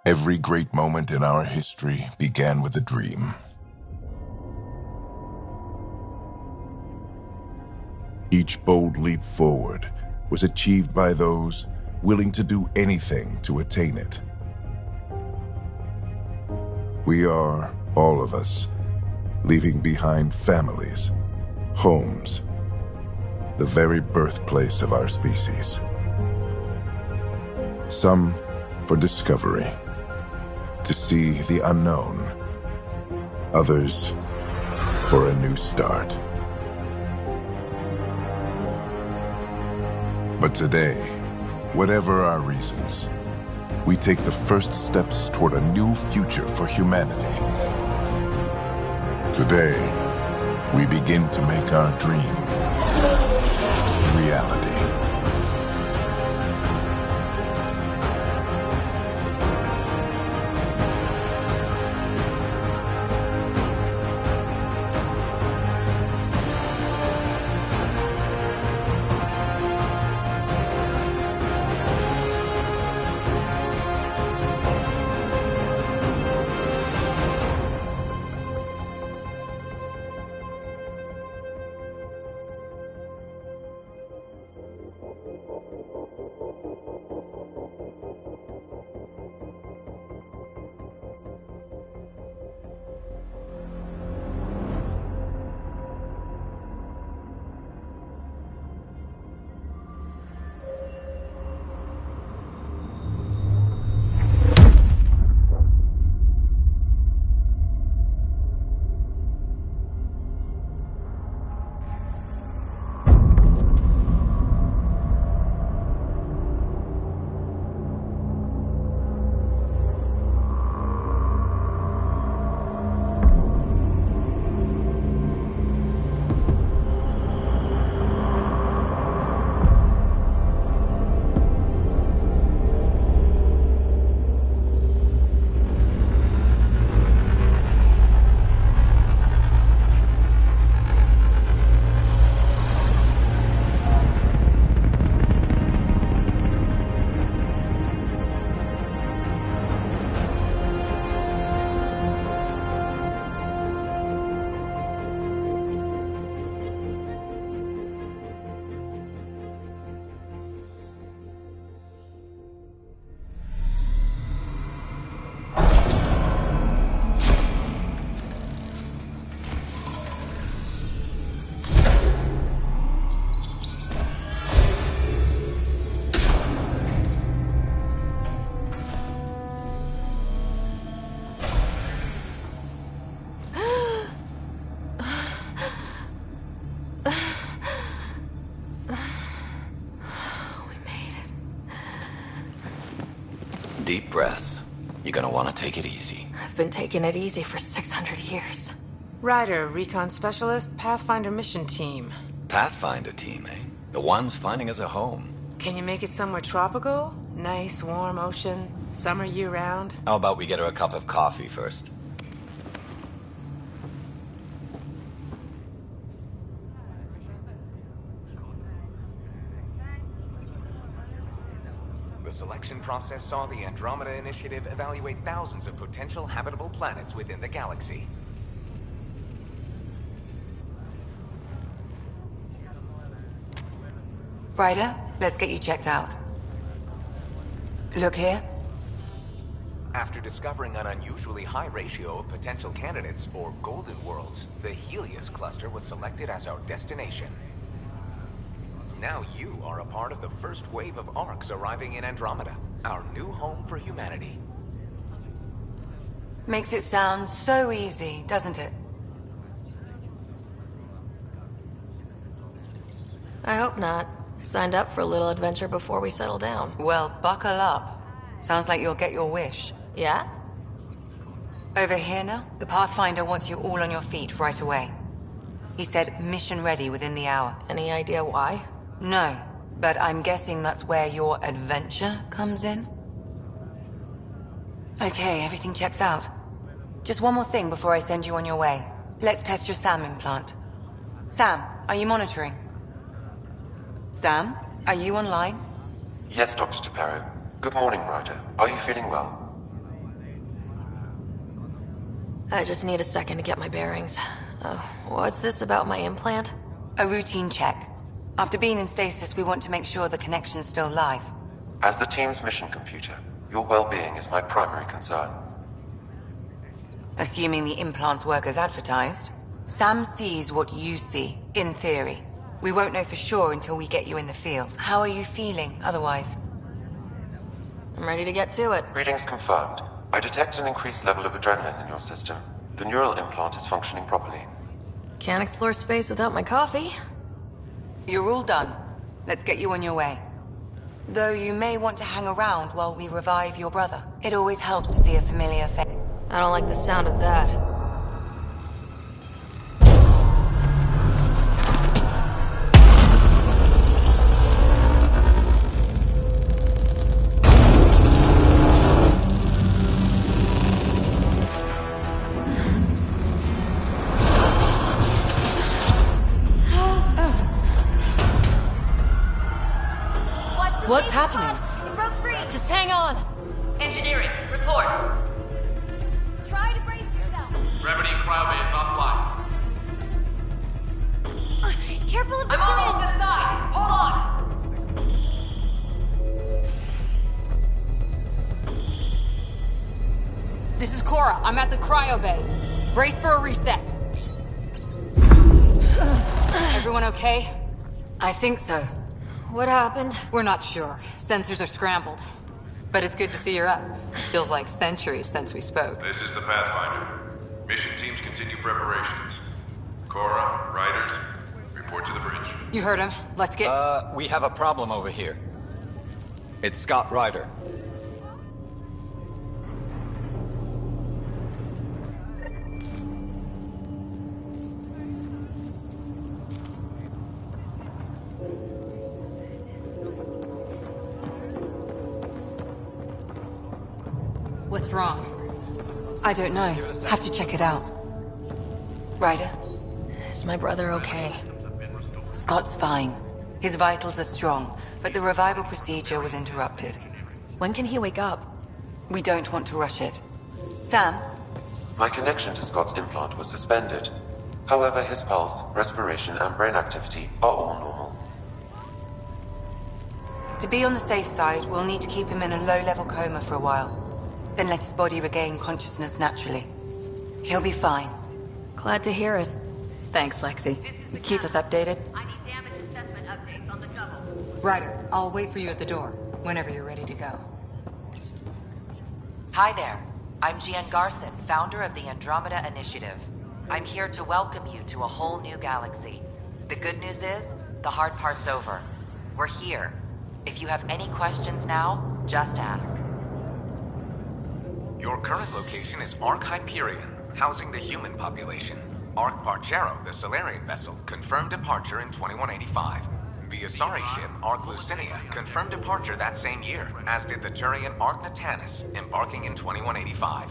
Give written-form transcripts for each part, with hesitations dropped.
Every great moment in our history began with a dream. Each bold leap forward was achieved by those willing to do anything to attain it. We are, all of us, leaving behind families, homes, the very birthplace of our species. Some for discovery, to see the unknown. Others for a new start. But today, whatever our reasons, we take the first steps toward a new future for humanity. Today, we begin to make our dream reality. Deep breaths. You're gonna want to take it easy. I've been taking it easy for 600 years. Ryder, recon specialist, Pathfinder mission team. Pathfinder team, eh? The ones finding us a home. Can you make it somewhere tropical? Nice, warm ocean, summer year-round? How about we get her a cup of coffee first? The selection process saw the Andromeda initiative evaluate thousands of potential habitable planets within the galaxy. Ryder, let's get you checked out. Look here. After discovering an unusually high ratio of potential candidates, or golden worlds, the Helios cluster was selected as our destination. Now you are a part of the first wave of Arks arriving in Andromeda, our new home for humanity. Makes it sound so easy, doesn't it? I hope not. I signed up for a little adventure before we settle down. Well, buckle up. Sounds like you'll get your wish. Yeah? Over here now, the Pathfinder wants you all on your feet right away. He said mission ready within the hour. Any idea why? No, but I'm guessing that's where your adventure comes in. Okay, everything checks out. Just one more thing before I send you on your way. Let's test your SAM implant. Sam, are you monitoring? Sam, are you online? Yes, Dr. Tapero. Good morning, Ryder. Are you feeling well? I just need a second to get my bearings. What's this about my implant? A routine check. After being in stasis, we want to make sure the connection's still live. As the team's mission computer, your well-being is my primary concern. Assuming the implants work as advertised, Sam sees what you see, in theory. We won't know for sure until we get you in the field. How are you feeling, otherwise? I'm ready to get to it. Readings confirmed. I detect an increased level of adrenaline in your system. The neural implant is functioning properly. Can't explore space without my coffee. You're all done. Let's get you on your way. Though you may want to hang around while we revive your brother. It always helps to see a familiar face. I don't like the sound of that. What's happening? It broke free. Just hang on. Engineering, report. Try to brace yourself. Gravity cryobase offline. Careful of the I'm almost syringe. inside. Hold on. This is Cora. I'm at the cryo bay. Brace for a reset. Everyone okay? I think so. What happened? We're not sure. Sensors are scrambled. But it's good to see you're up. Feels like centuries since we spoke. This is the Pathfinder. Mission teams continue preparations. Cora, Riders, report to the bridge. You heard him. Let's get... We have a problem over here. It's Scott Ryder. What's wrong? I don't know. Have to check it out. Ryder? Is my brother okay? Scott's fine. His vitals are strong, but the revival procedure was interrupted. When can he wake up? We don't want to rush it. Sam? My connection to Scott's implant was suspended. However, his pulse, respiration, and brain activity are all normal. To be on the safe side, we'll need to keep him in a low-level coma for a while. Then let his body regain consciousness naturally. He'll be fine. Glad to hear it. Thanks, Lexi. Keep us updated. I need damage assessment updates on the shuttle. Ryder, I'll wait for you at the door, whenever you're ready to go. Hi there. I'm Gian Garson, founder of the Andromeda Initiative. I'm here to welcome you to a whole new galaxy. The good news is, the hard part's over. We're here. If you have any questions now, just ask. Your current location is Ark Hyperion, housing the human population. Ark Parchero, the Solarian vessel, confirmed departure in 2185. The Asari ship, Ark Lucinia, confirmed departure that same year, as did the Turian Ark Natanus, embarking in 2185.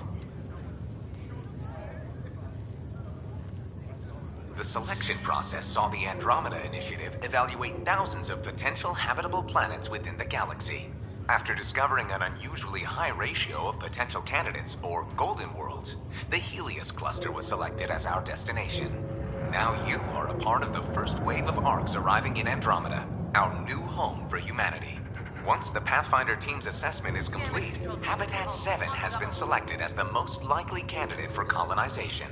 The selection process saw the Andromeda Initiative evaluate thousands of potential habitable planets within the galaxy. After discovering an unusually high ratio of potential candidates, or golden worlds, the Helios cluster was selected as our destination. Now you are a part of the first wave of Arks arriving in Andromeda, our new home for humanity. Once the Pathfinder team's assessment is complete, Habitat 7 has been selected as the most likely candidate for colonization.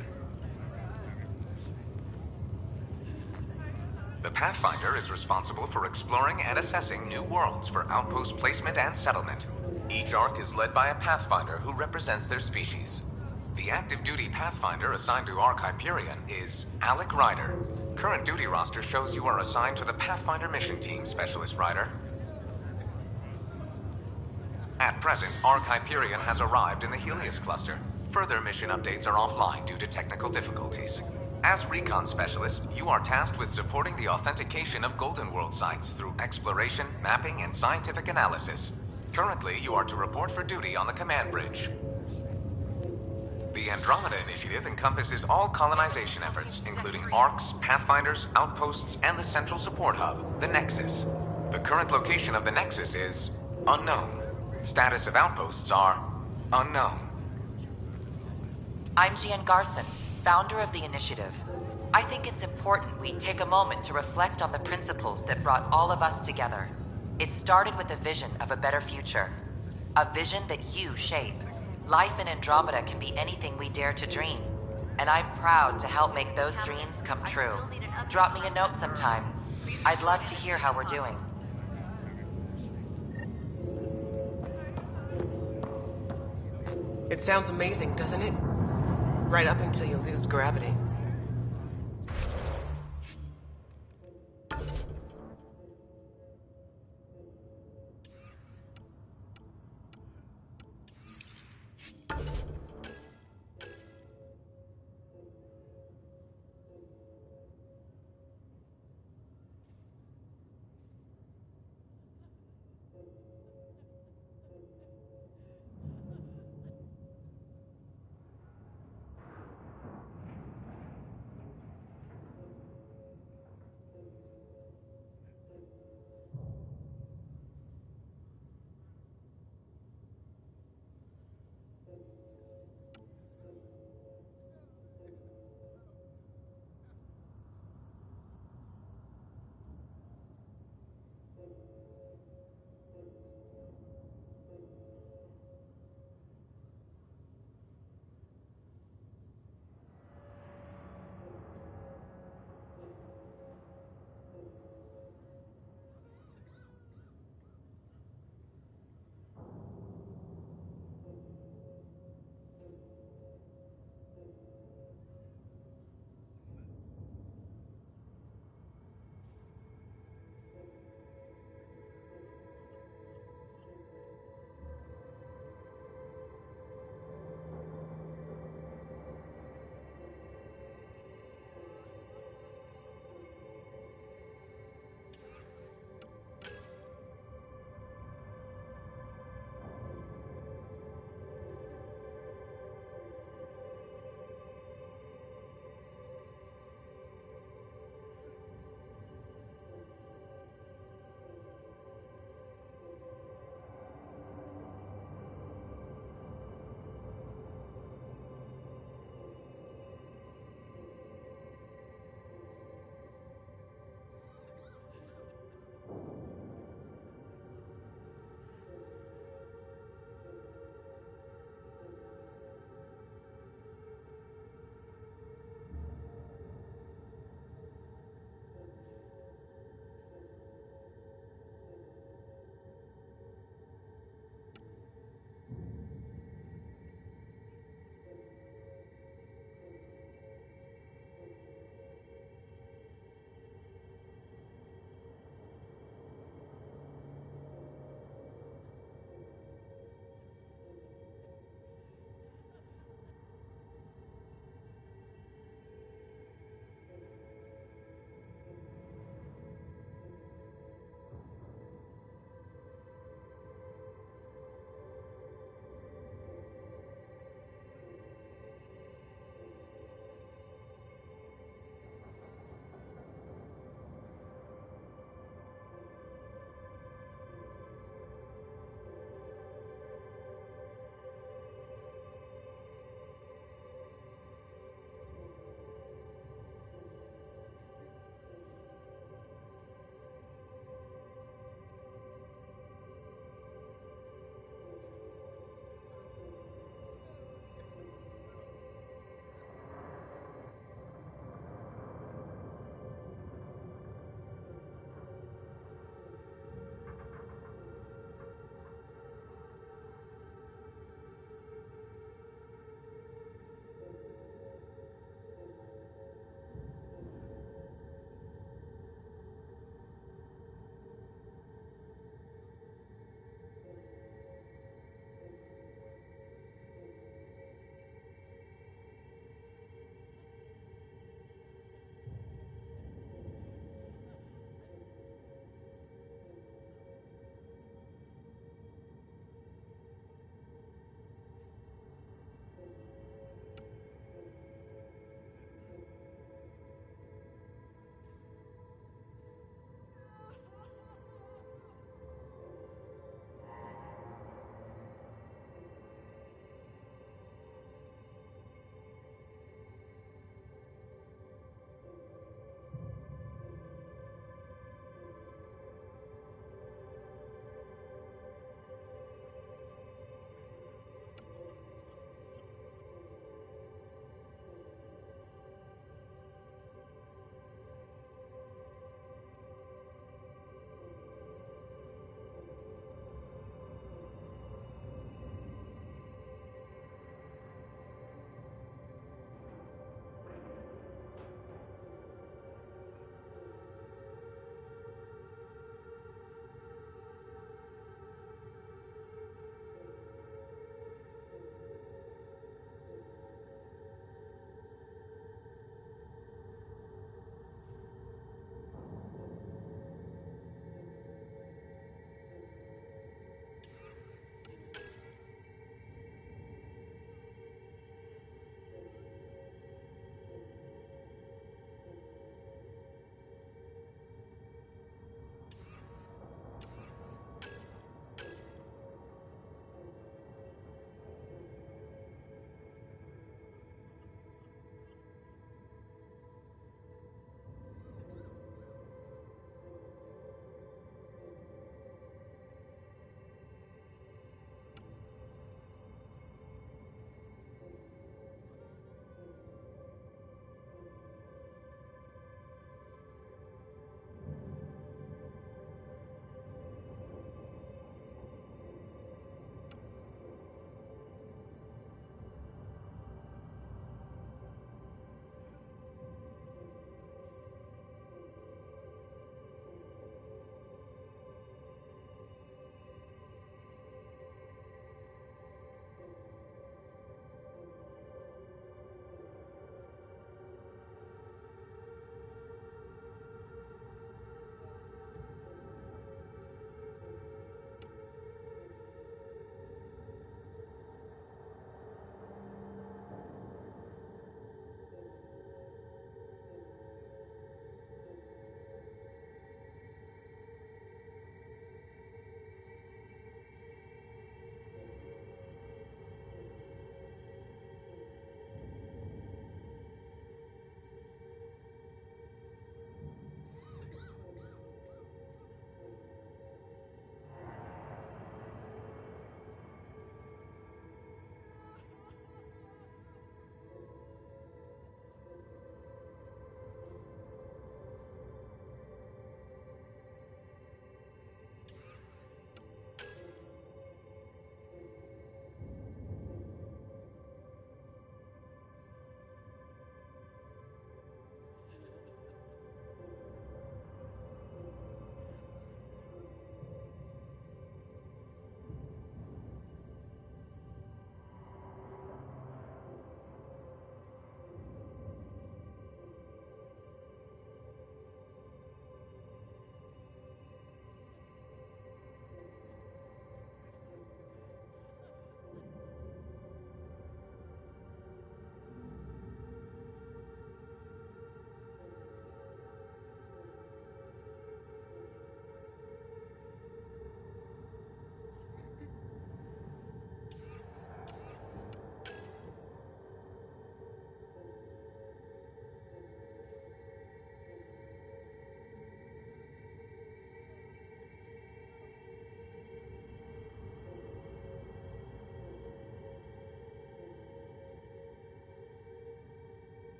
The Pathfinder is responsible for exploring and assessing new worlds for outpost placement and settlement. Each Ark is led by a Pathfinder who represents their species. The active duty Pathfinder assigned to Ark Hyperion is Alec Ryder. Current duty roster shows you are assigned to the Pathfinder mission team, Specialist Ryder. At present, Ark Hyperion has arrived in the Helios cluster. Further mission updates are offline due to technical difficulties. As Recon Specialist, you are tasked with supporting the authentication of Golden World sites through exploration, mapping, and scientific analysis. Currently, you are to report for duty on the command bridge. The Andromeda Initiative encompasses all colonization efforts, including Arks, Pathfinders, outposts, and the central support hub, the Nexus. The current location of the Nexus is unknown. Status of outposts are unknown. I'm Gian Garson, founder of the initiative. I think it's important we take a moment to reflect on the principles that brought all of us together. It started with a vision of a better future. A vision that you shape. Life in Andromeda can be anything we dare to dream. And I'm proud to help make those dreams come true. Drop me a note sometime. I'd love to hear how we're doing. It sounds amazing, doesn't it? Right up until you lose gravity.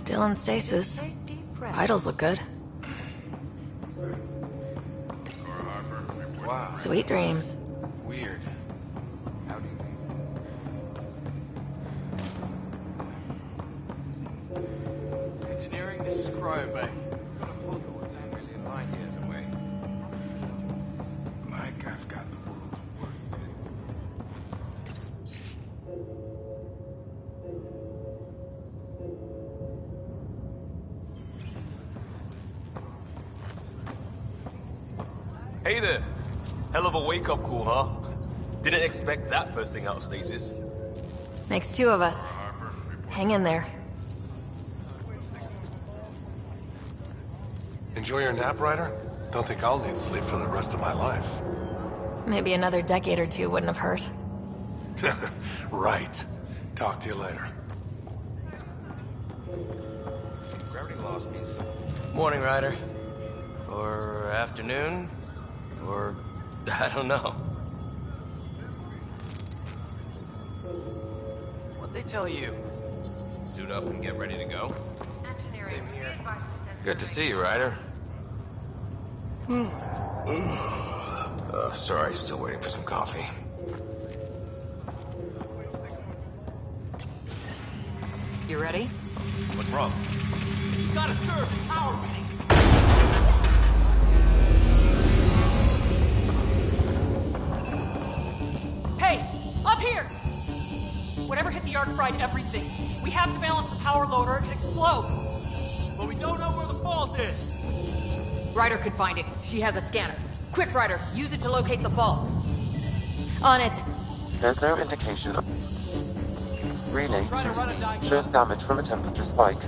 Still in stasis. Vitals look good. Wow. Sweet dreams. Weird. How do you... Engineering, this is Cryo Bay. Got a Apollo 10 million light years away. Like I've got the world's Hey there. Hell of a wake-up call, huh? Didn't expect that first thing out of stasis. Makes two of us. Hang in there. Enjoy your nap, Ryder? Don't think I'll need sleep for the rest of my life. Maybe another decade or two wouldn't have hurt. Right. Talk to you later. Gravity loss means... Morning, Ryder. Or afternoon. Or... I don't know. What'd they tell you? Suit up and get ready to go? Same here. Good to see you, Ryder. Sorry, still waiting for some coffee. You ready? What's wrong? You gotta serve the power reading. Hey! Up here! Whatever hit the arc fried everything. We have to balance the power load or it could explode. But we don't know where the fault is. Ryder could find it. She has a scanner. Quick, Ryder, use it to locate the fault. On it. There's no indication of... Relay 2C shows damage from a temperature spike.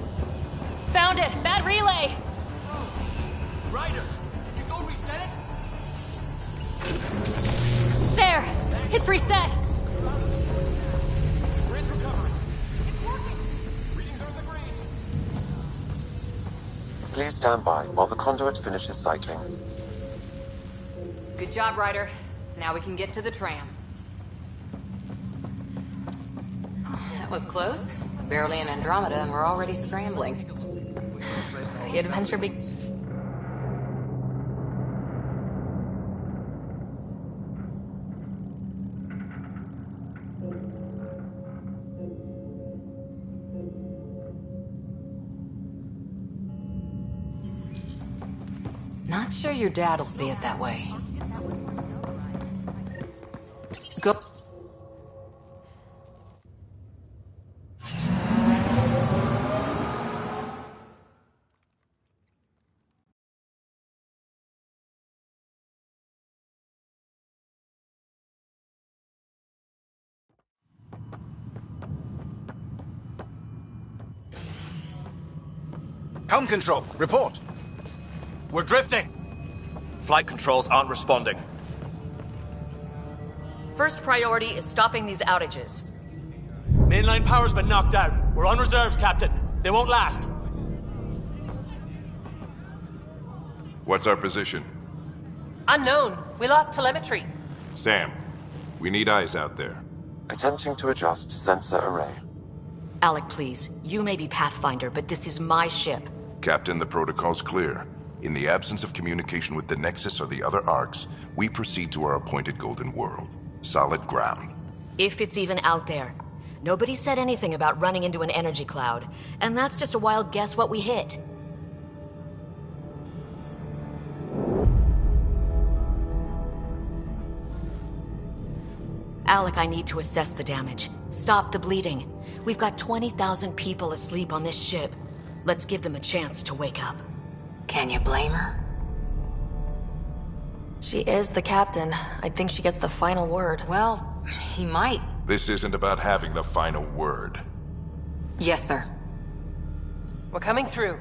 Found it! Bad relay! Ryder, can you go reset it? There! It's reset! Grid's recovering. It's working. Readings are in the green. Please stand by while the conduit finishes cycling. Good job, Ryder. Now we can get to the tram. That was close. Barely in Andromeda, and we're already scrambling. The adventure Not sure your dad'll see it that way. Go. Helm control, report. We're drifting. Flight controls aren't responding. First priority is stopping these outages. Mainline power's been knocked out. We're on reserves, Captain. They won't last. What's our position? Unknown. We lost telemetry. Sam, we need eyes out there. Attempting to adjust sensor array. Alec, please. You may be Pathfinder, but this is my ship. Captain, the protocol's clear. In the absence of communication with the Nexus or the other arcs, we proceed to our appointed Golden World. Solid ground. If it's even out there. Nobody said anything about running into an energy cloud, and that's just a wild guess what we hit. Alec, I need to assess the damage. Stop the bleeding. We've got 20,000 people asleep on this ship. Let's give them a chance to wake up. Can you blame her? She is the captain. I think she gets the final word. Well, he might. This isn't about having the final word. Yes, sir. We're coming through.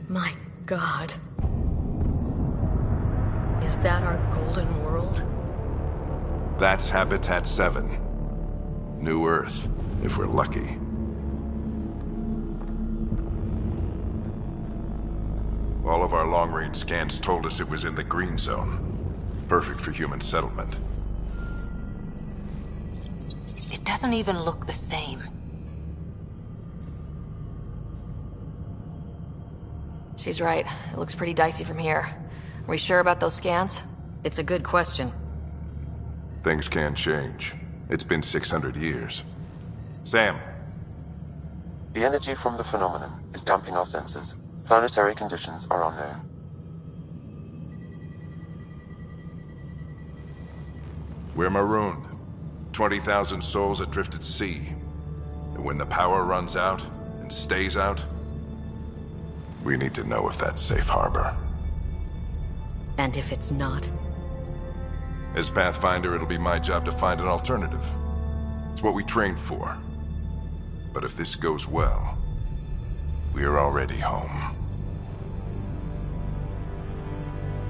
My God. Is that our Golden World? That's Habitat 7. New Earth, if we're lucky. All of our long-range scans told us it was in the green zone. Perfect for human settlement. It doesn't even look the same. She's right. It looks pretty dicey from here. Are we sure about those scans? It's a good question. Things can change. It's been 600 years. Sam. The energy from the phenomenon is damping our senses. Planetary conditions are unknown. We're marooned. 20,000 souls adrift at sea. And when the power runs out, and stays out, we need to know if that's safe harbor. And if it's not? As Pathfinder, it'll be my job to find an alternative. It's what we trained for. But if this goes well, we're already home.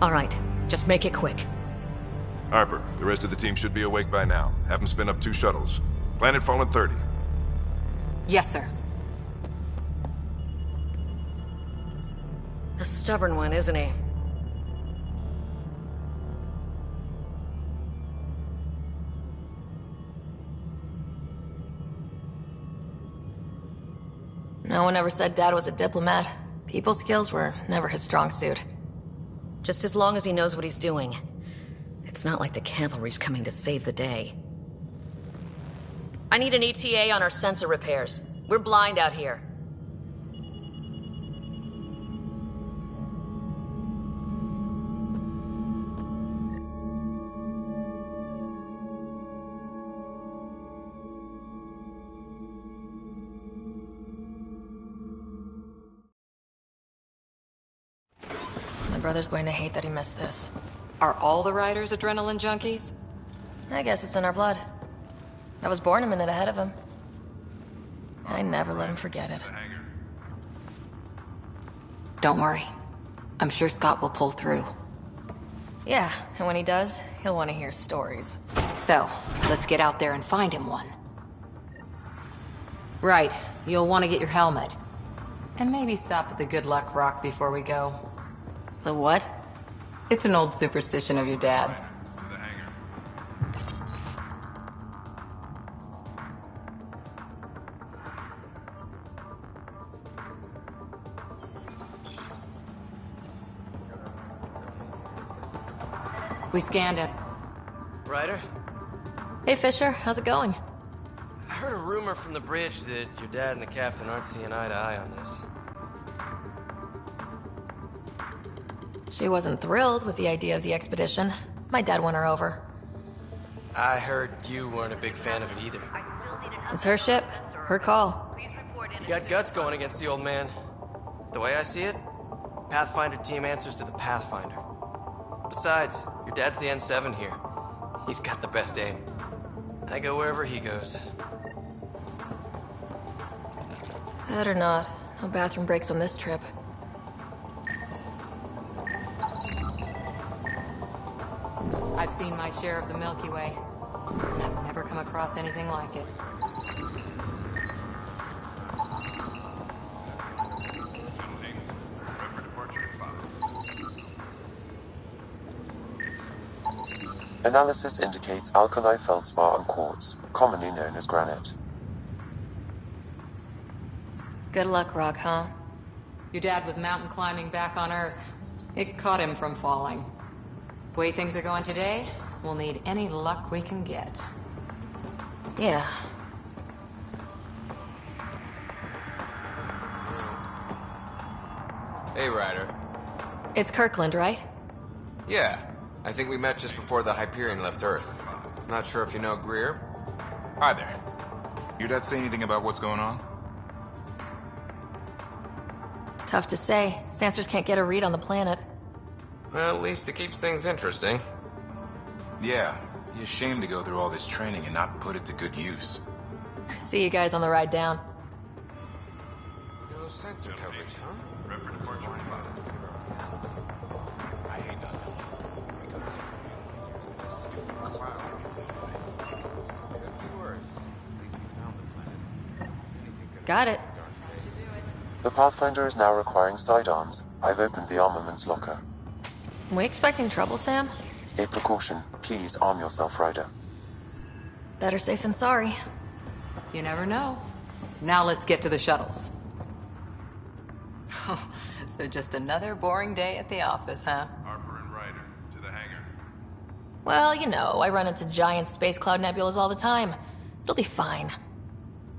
All right, just make it quick. Harper, the rest of the team should be awake by now. Have them spin up 2 shuttles. Planet Fallen 30. Yes, sir. A stubborn one, isn't he? No one ever said Dad was a diplomat. People skills were never his strong suit. Just as long as he knows what he's doing. It's not like the cavalry's coming to save the day. I need an ETA on our sensor repairs. We're blind out here. My brother's going to hate that he missed this. Are all the riders adrenaline junkies? I guess it's in our blood. I was born a minute ahead of him. I never let him forget it. Don't worry. I'm sure Scott will pull through. Yeah, and when he does, he'll want to hear stories. So, let's get out there and find him one. Right, you'll want to get your helmet. And maybe stop at the Good Luck Rock before we go. The what? It's an old superstition of your dad's. We scanned it. Ryder? Hey, Fisher. How's it going? I heard a rumor from the bridge that your dad and the captain aren't seeing eye to eye on this. She wasn't thrilled with the idea of the expedition. My dad won her over. I heard you weren't a big fan of it either. It's her ship. Her call. You got guts going against the old man. The way I see it, Pathfinder team answers to the Pathfinder. Besides, your dad's the N7 here. He's got the best aim. I go wherever he goes. Better not. No bathroom breaks on this trip. I've seen my share of the Milky Way. I've never come across anything like it. Analysis indicates alkali feldspar and quartz, commonly known as granite. Good luck, Rock, huh? Your dad was mountain climbing back on Earth. It caught him from falling. Way things are going today, we'll need any luck we can get. Yeah. Hey, Ryder. It's Kirkland, right? Yeah. I think we met just before the Hyperion left Earth. Not sure if you know Greer. Hi there. Your dad say anything about what's going on? Tough to say. Sensors can't get a read on the planet. Well, at least it keeps things interesting. Yeah. He's ashamed to go through all this training and not put it to good use. See you guys on the ride down. No sensor coverage, huh? I hate that. Got it. The Pathfinder is now requiring sidearms. I've opened the armaments locker. We expecting trouble, Sam? A precaution. Please arm yourself, Ryder. Better safe than sorry. You never know. Now let's get to the shuttles. So just another boring day at the office, huh? Harper and Ryder, to the hangar. Well, you know, I run into giant space cloud nebulas all the time. It'll be fine.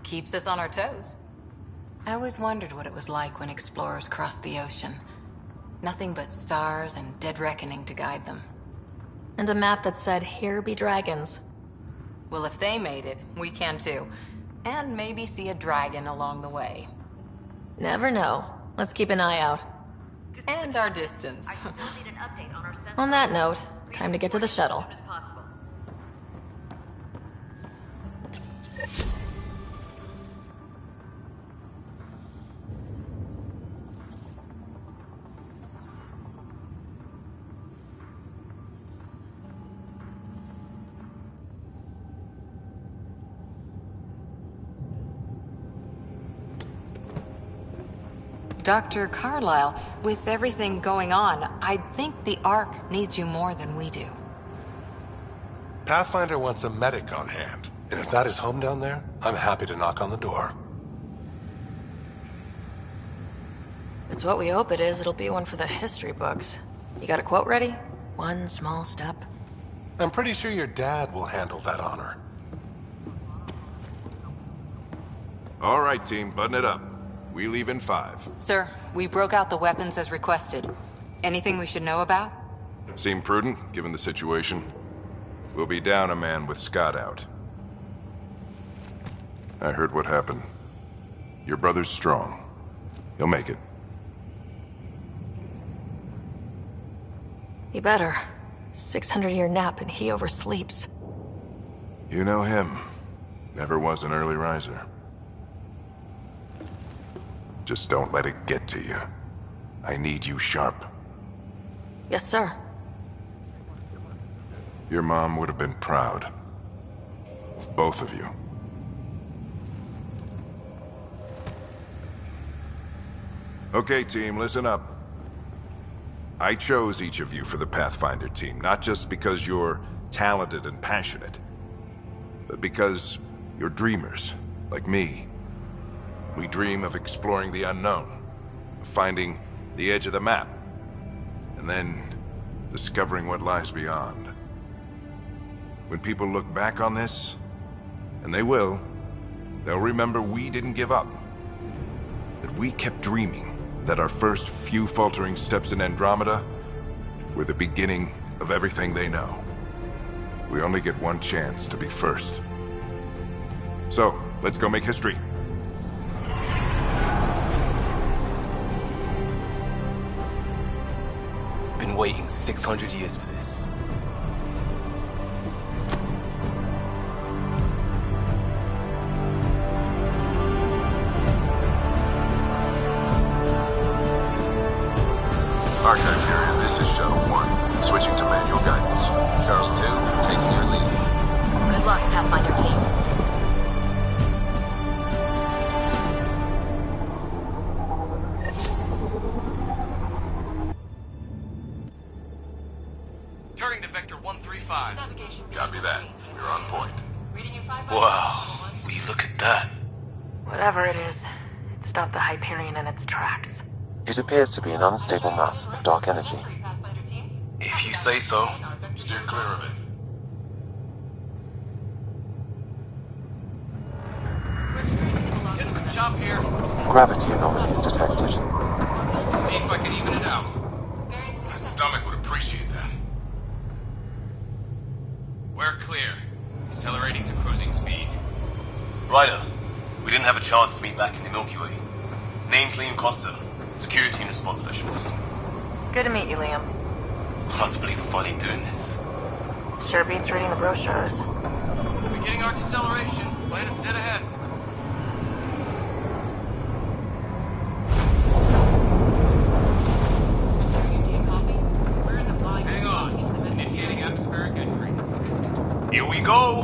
Keeps us on our toes. I always wondered what it was like when explorers crossed the ocean. Nothing but stars and dead reckoning to guide them. And a map that said, "Here be dragons." Well, if they made it, we can too. And maybe see a dragon along the way. Never know. Let's keep an eye out. And our distance. On that note, time to get to the shuttle. Dr. Carlyle, with everything going on, I think the Ark needs you more than we do. Pathfinder wants a medic on hand. And if that is home down there, I'm happy to knock on the door. If it's what we hope it is, it'll be one for the history books. You got a quote ready? One small step. I'm pretty sure your dad will handle that honor. All right, team, button it up. We leave in 5. Sir, we broke out the weapons as requested. Anything we should know about? Seem prudent, given the situation. We'll be down a man with Scott out. I heard what happened. Your brother's strong. He'll make it. He better. 600-year nap and he oversleeps. You know him. Never was an early riser. Just don't let it get to you. I need you sharp. Yes, sir. Your mom would have been proud. Of both of you. Okay, team, listen up. I chose each of you for the Pathfinder team, not just because you're talented and passionate, but because you're dreamers, like me. We dream of exploring the unknown, of finding the edge of the map, and then discovering what lies beyond. When people look back on this, and they will, they'll remember we didn't give up. That we kept dreaming, that our first few faltering steps in Andromeda were the beginning of everything they know. We only get one chance to be first. So, let's go make history. Been waiting 600 years for this. Archive area, this is Shuttle 1. Switching to manual guidance. Shuttle 2, taking your lead. Good luck, Pathfinder team. Turning to Vector 135. Copy that. We're on point. Wow, will you look at that? Whatever it is, it stopped the Hyperion in its tracks. It appears to be an unstable mass of dark energy. If you say so. Steer clear of it. Getting some jump here. Gravity anomalies detected. See if I can even it out. My stomach would appreciate that. We're clear. Accelerating to cruising speed. Ryder, we didn't have a chance to meet back in the Milky Way. Name's Liam Costa, Security and Response Specialist. Good to meet you, Liam. Hard to believe we're finally doing this. Sure beats reading the brochures. Beginning our deceleration. Planet's dead ahead. Hang on. Initiating atmospheric entry. Here we go!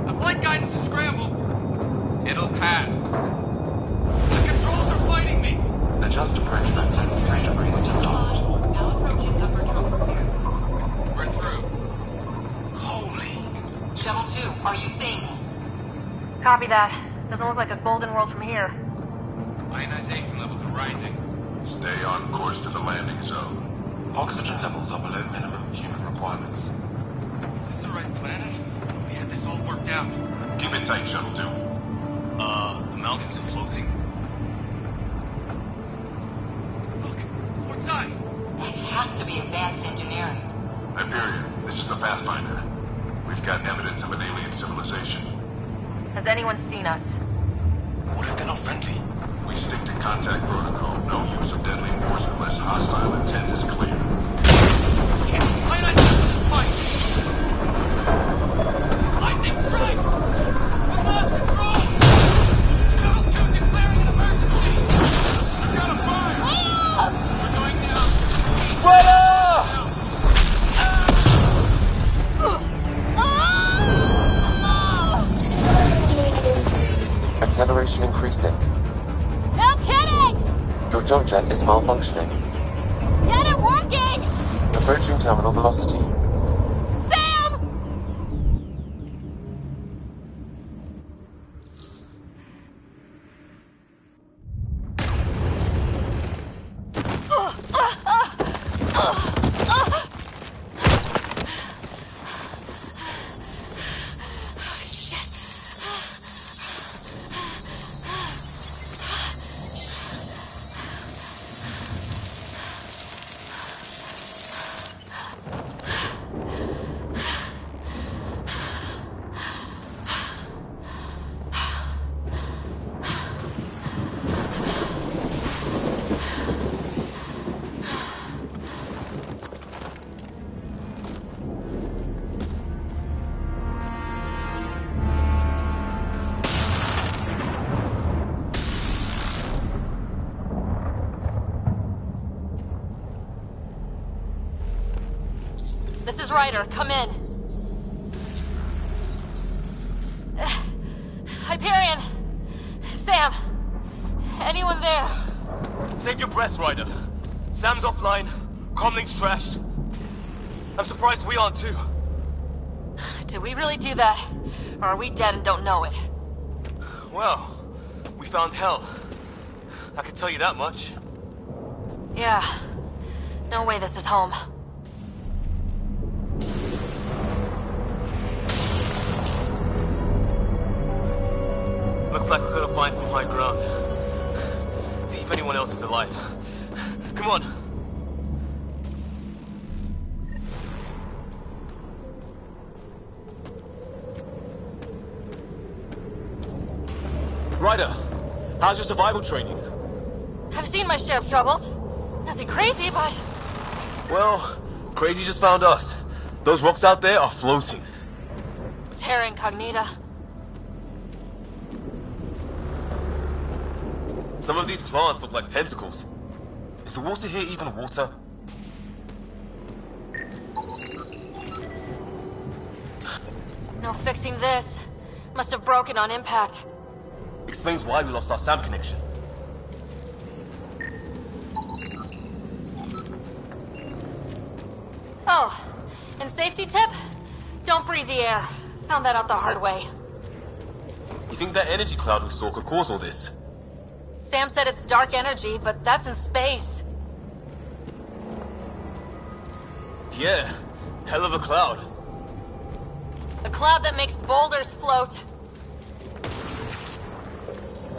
The flight guidance is scrambled. It'll pass. The controls are fighting me. Adjust approach vector. Try to brace to start. Now approaching upper troposphere. We're through. Holy... Shuttle 2, are you seeing this? Copy that. Doesn't look like a golden world from here. Ionization levels are rising. Stay on course to the landing zone. Oxygen levels are below minimum human requirements. Is this the right planet? We had this all worked out. Keep it tight, Shuttle 2. The mountains are floating. Look, port side. That has to be advanced engineering. Hyperion, this is the Pathfinder. We've got evidence of an alien civilization. Has anyone seen us? What if they're not friendly? We stick to contact protocol. No use of deadly force unless hostile intent is clear. Lightning strike! We lost control! Shuttle 2 declaring an emergency! I've got a fire! We're going down! Acceleration increasing. No kidding! Your jump jet is malfunctioning. Get it working! Approaching terminal velocity. Sam! This is Ryder. Come in. Hyperion! Sam! Anyone there? Save your breath, Ryder. Sam's offline. Comlink's trashed. I'm surprised we aren't too. Did we really do that? Or are we dead and don't know it? Well, we found hell. I can tell you that much. Yeah. No way this is home. Looks like we're gonna find some high ground. See if anyone else is alive. Come on. Ryder, how's your survival training? I've seen my share of troubles. Nothing crazy, but... Well, crazy just found us. Those rocks out there are floating. Terra Incognita. Some of these plants look like tentacles. Is the water here even water? No fixing this. Must have broken on impact. Explains why we lost our SAM connection. Oh, and safety tip? Don't breathe the air. Found that out the hard way. You think that energy cloud we saw could cause all this? Sam said it's dark energy, but that's in space. Yeah, hell of a cloud. A cloud that makes boulders float.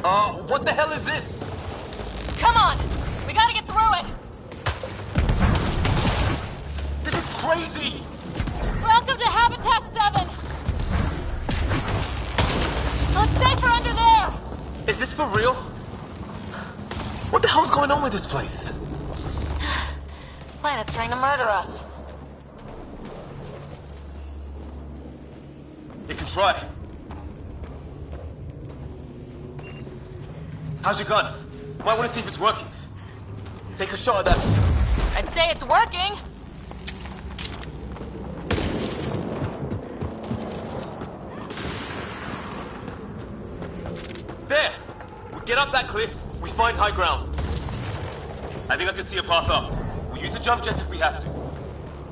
What the hell is this? Come on! We gotta get through it! This is crazy! Welcome to Habitat 7! Looks safer under there! Is this for real? What the hell's going on with this place? Planet's trying to murder us. You can try. How's your gun? Might want to see if it's working. Take a shot at that. I'd say it's working. There! We get up that cliff, we find high ground. I think I can see a path up. We'll use the jump jets if we have to.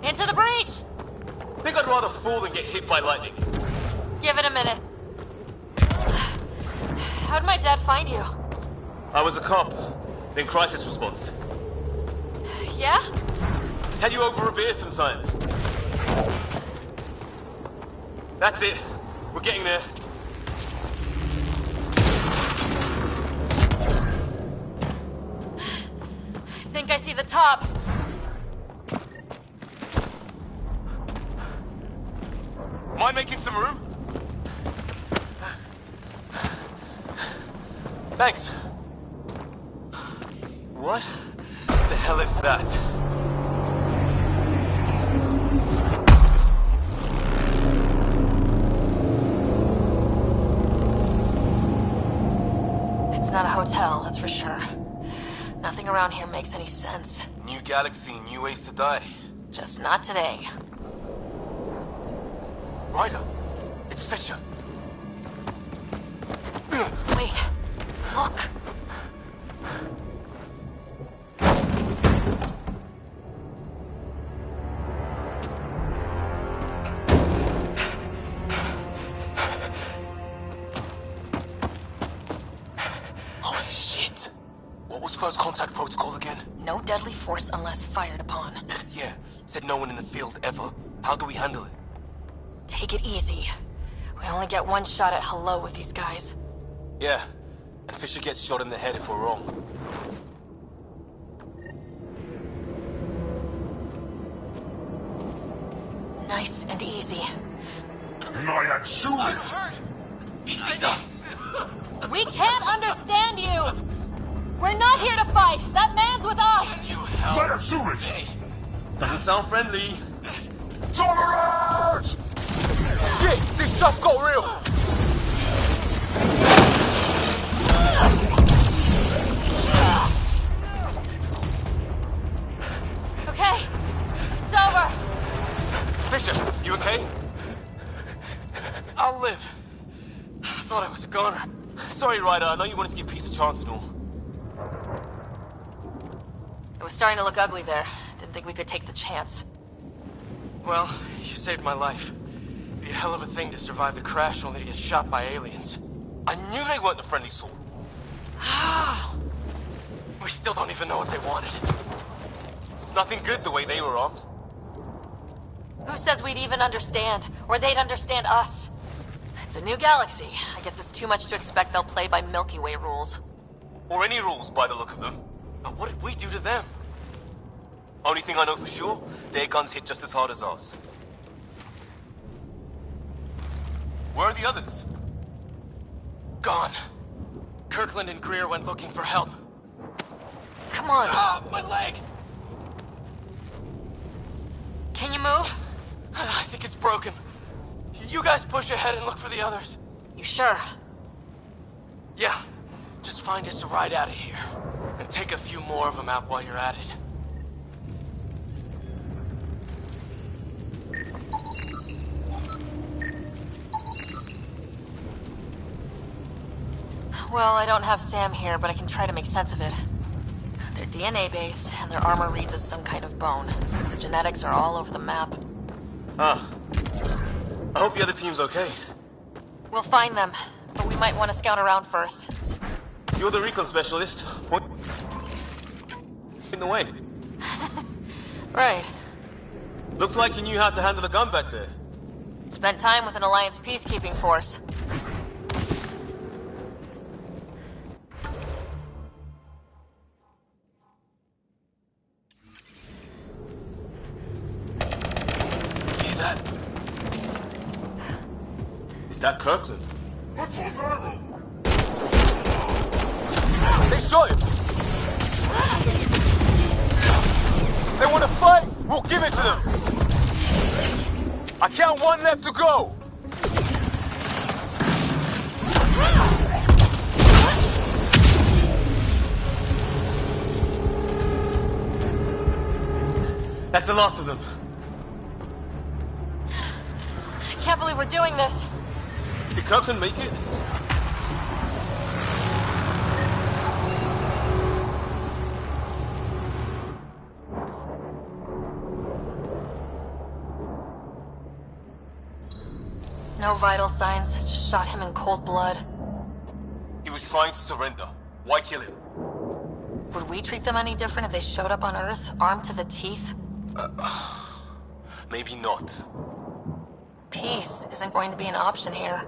Into the breach! Think I'd rather fall than get hit by lightning. Give it a minute. How'd my dad find you? I was a cop, then crisis response. Yeah? Tell you over a beer sometime. That's it. We're getting there. I think I see the top. Mind making some room? Thanks. What the hell is that? It's not a hotel, that's for sure. Nothing around here makes any sense. New galaxy, new ways to die. Just not today. Ryder, it's Fisher. Wait, look. Holy shit! What was first contact protocol again? No deadly force unless fired upon. Yeah, said no one in the field ever. How do we handle it? Take it easy. We only get one shot at hello with these guys. Yeah, and Fisher gets shot in the head if we're wrong. Nice and easy. I am sure He sees us! We can't understand you! We're not here to fight! That man's with us! You help! Doesn't sound friendly. Tolerate! Shit! This stuff got real! Okay, it's over. Fisher, you okay? I'll live. I thought I was a goner. Sorry, Ryder. I know you wanted to give peace a chance and all. It was starting to look ugly there. Didn't think we could take the chance. Well, you saved my life. Be a hell of a thing to survive the crash only to get shot by aliens. I knew they weren't the friendly sort. We still don't even know what they wanted. Nothing good the way they were armed. Who says we'd even understand? Or they'd understand us? It's a new galaxy. I guess it's too much to expect they'll play by Milky Way rules. Or any rules by the look of them. But what did we do to them? Only thing I know for sure, their guns hit just as hard as ours. Where are the others? Gone. Kirkland and Greer went looking for help. Come on. Ah, my leg! Can you move? I think it's broken. You guys push ahead and look for the others. You sure? Yeah. Just find us a ride out of here. And take a few more of them out while you're at it. Well, I don't have Sam here, but I can try to make sense of it. They're DNA-based, and their armor reads as some kind of bone. The genetics are all over the map. Ah. I hope the other team's okay. We'll find them, but we might want to scout around first. You're the recon specialist. Point in the way. Right. Looks like you knew how to handle the gun back there. Spent time with an Alliance peacekeeping force. Hear that? Is that Kirkland? They shot him! They want to fight! We'll give it to them! I count one left to go! That's the last of them. I can't believe we're doing this. Did Kirkland make it? No vital signs, just shot him in cold blood. He was trying to surrender. Why kill him? Would we treat them any different if they showed up on Earth, armed to the teeth? Maybe not. Peace isn't going to be an option here.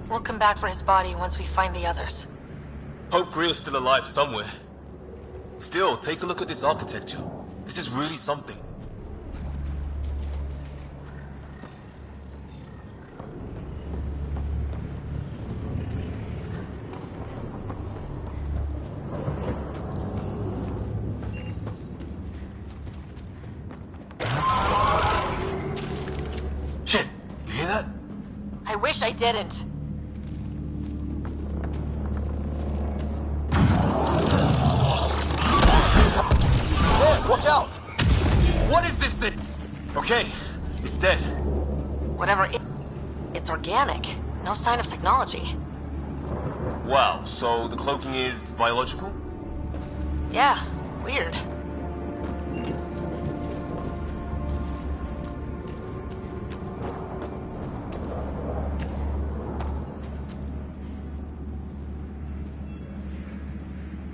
We'll come back for his body once we find the others. Hope Greer's still alive somewhere. Still, take a look at this architecture. This is really something. Shit, you hear that? I wish I didn't. Watch out! What is this thing? Okay, it's dead. Whatever it's organic. No sign of technology. Wow, so the cloaking is biological? Yeah, weird.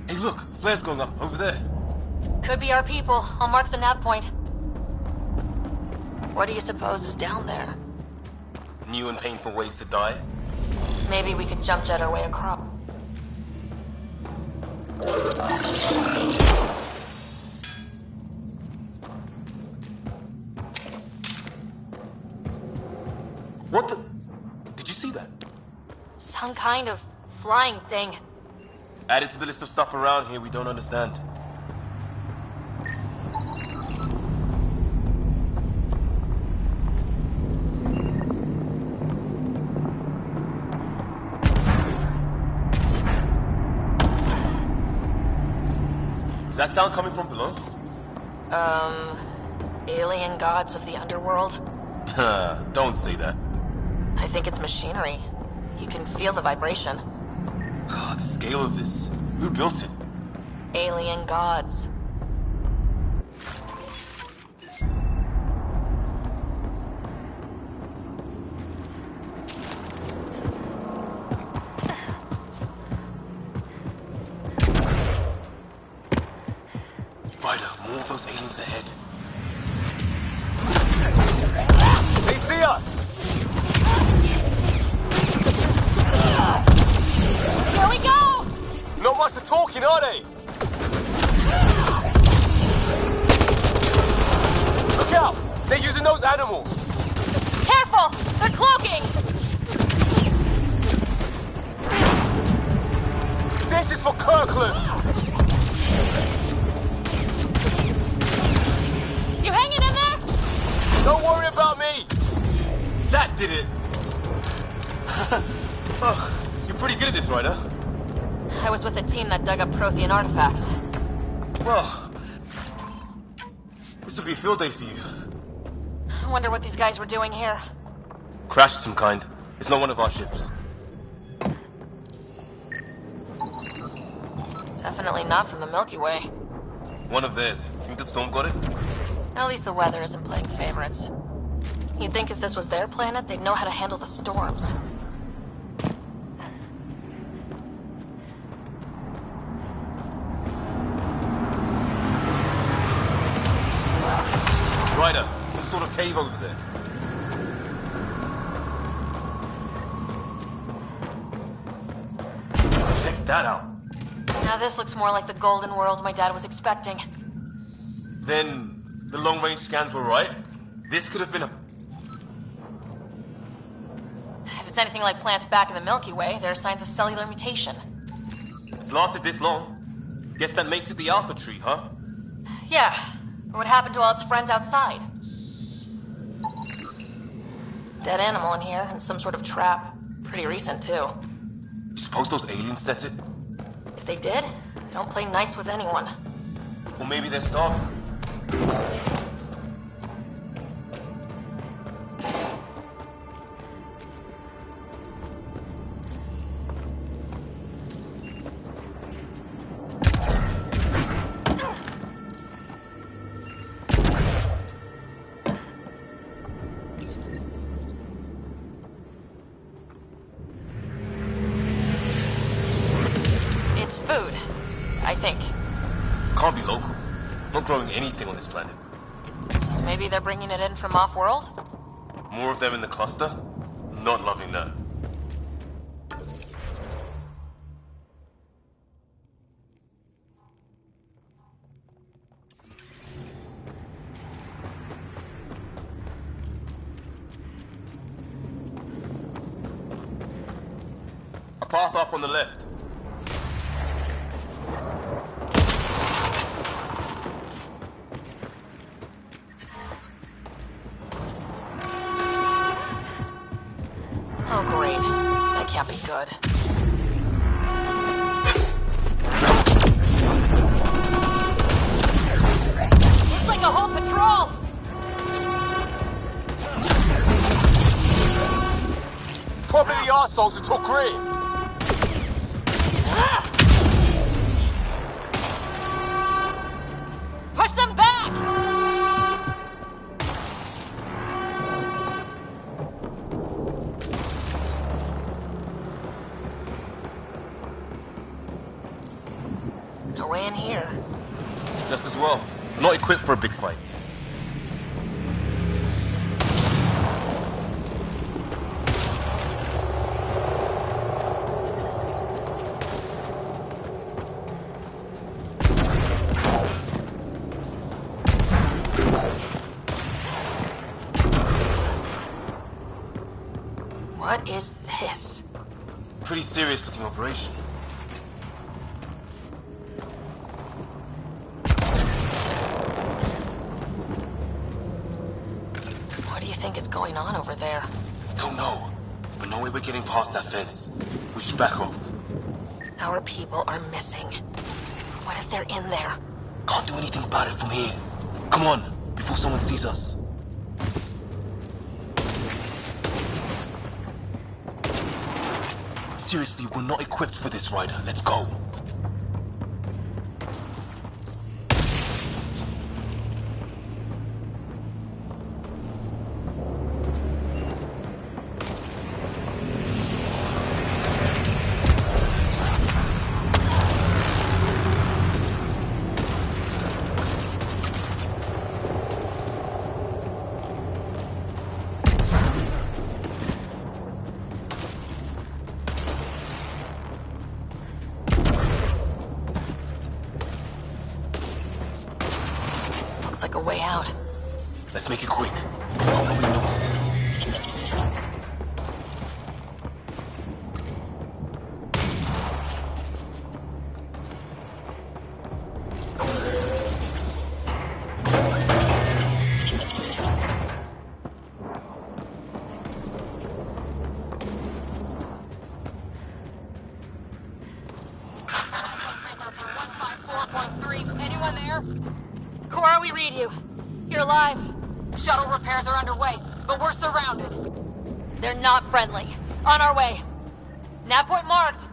Hey look, flare's going up over there. Could be our people. I'll mark the nav point. What do you suppose is down there? New and painful ways to die? Maybe we could jump jet our way across. What the? Did you see that? Some kind of flying thing. Add it to the list of stuff around here we don't understand. Is that sound coming from below? Alien gods of the underworld? Don't say that. I think it's machinery. You can feel the vibration. The scale of this. Who built it? Alien gods. Ryder, more of those aliens ahead. They see us! Here we go! Not much for talking, are they? Look out! They're using those animals! Careful! They're cloaking! This is for Kirkland! You hanging in there? Don't worry about me! That did it! Oh, you're pretty good at this, Ryder. I was with a team that dug up Prothean artifacts. Well, this will be a field day for you. I wonder what these guys were doing here. Crash of some kind. It's not one of our ships. Definitely not from the Milky Way. One of theirs. Think the storm got it? At least the weather isn't playing favorites. You'd think if this was their planet, they'd know how to handle the storms. Ryder, some sort of cave over there. Check that out. Now this looks more like the golden world my dad was expecting. Then, the long-range scans were right? This could have been a... If it's anything like plants back in the Milky Way, there are signs of cellular mutation. It's lasted this long. Guess that makes it the Alpha Tree, huh? Yeah. What happened to all its friends outside? Dead animal in here, and some sort of trap. Pretty recent, too. You suppose those aliens set it? If they did, they don't play nice with anyone. Or maybe they're starving. food. I think. Can't be local. Not growing anything on this planet. So maybe they're bringing it in from off-world? More of them in the cluster? Not loving that. A path up on the left. Oh, great. That can't be good. Looks like a whole patrol! Probably the arseholes who took Green. Push them back! No way in here. Just as well. I'm not equipped for a big fight. What is this? Pretty serious looking operation. What do you think is going on over there? Don't know. But no way we're getting past that fence. We should back off. Our people are missing. What if they're in there? Can't do anything about it from here. Come on, before someone sees us. Seriously, we're not equipped for this, Ryder. Let's go. Looks like a way out. Let's make it quick. Hope nobody notices. Anyone there? Cora, we read you. You're alive. Shuttle repairs are underway, but we're surrounded. They're not friendly. On our way. Nav point marked.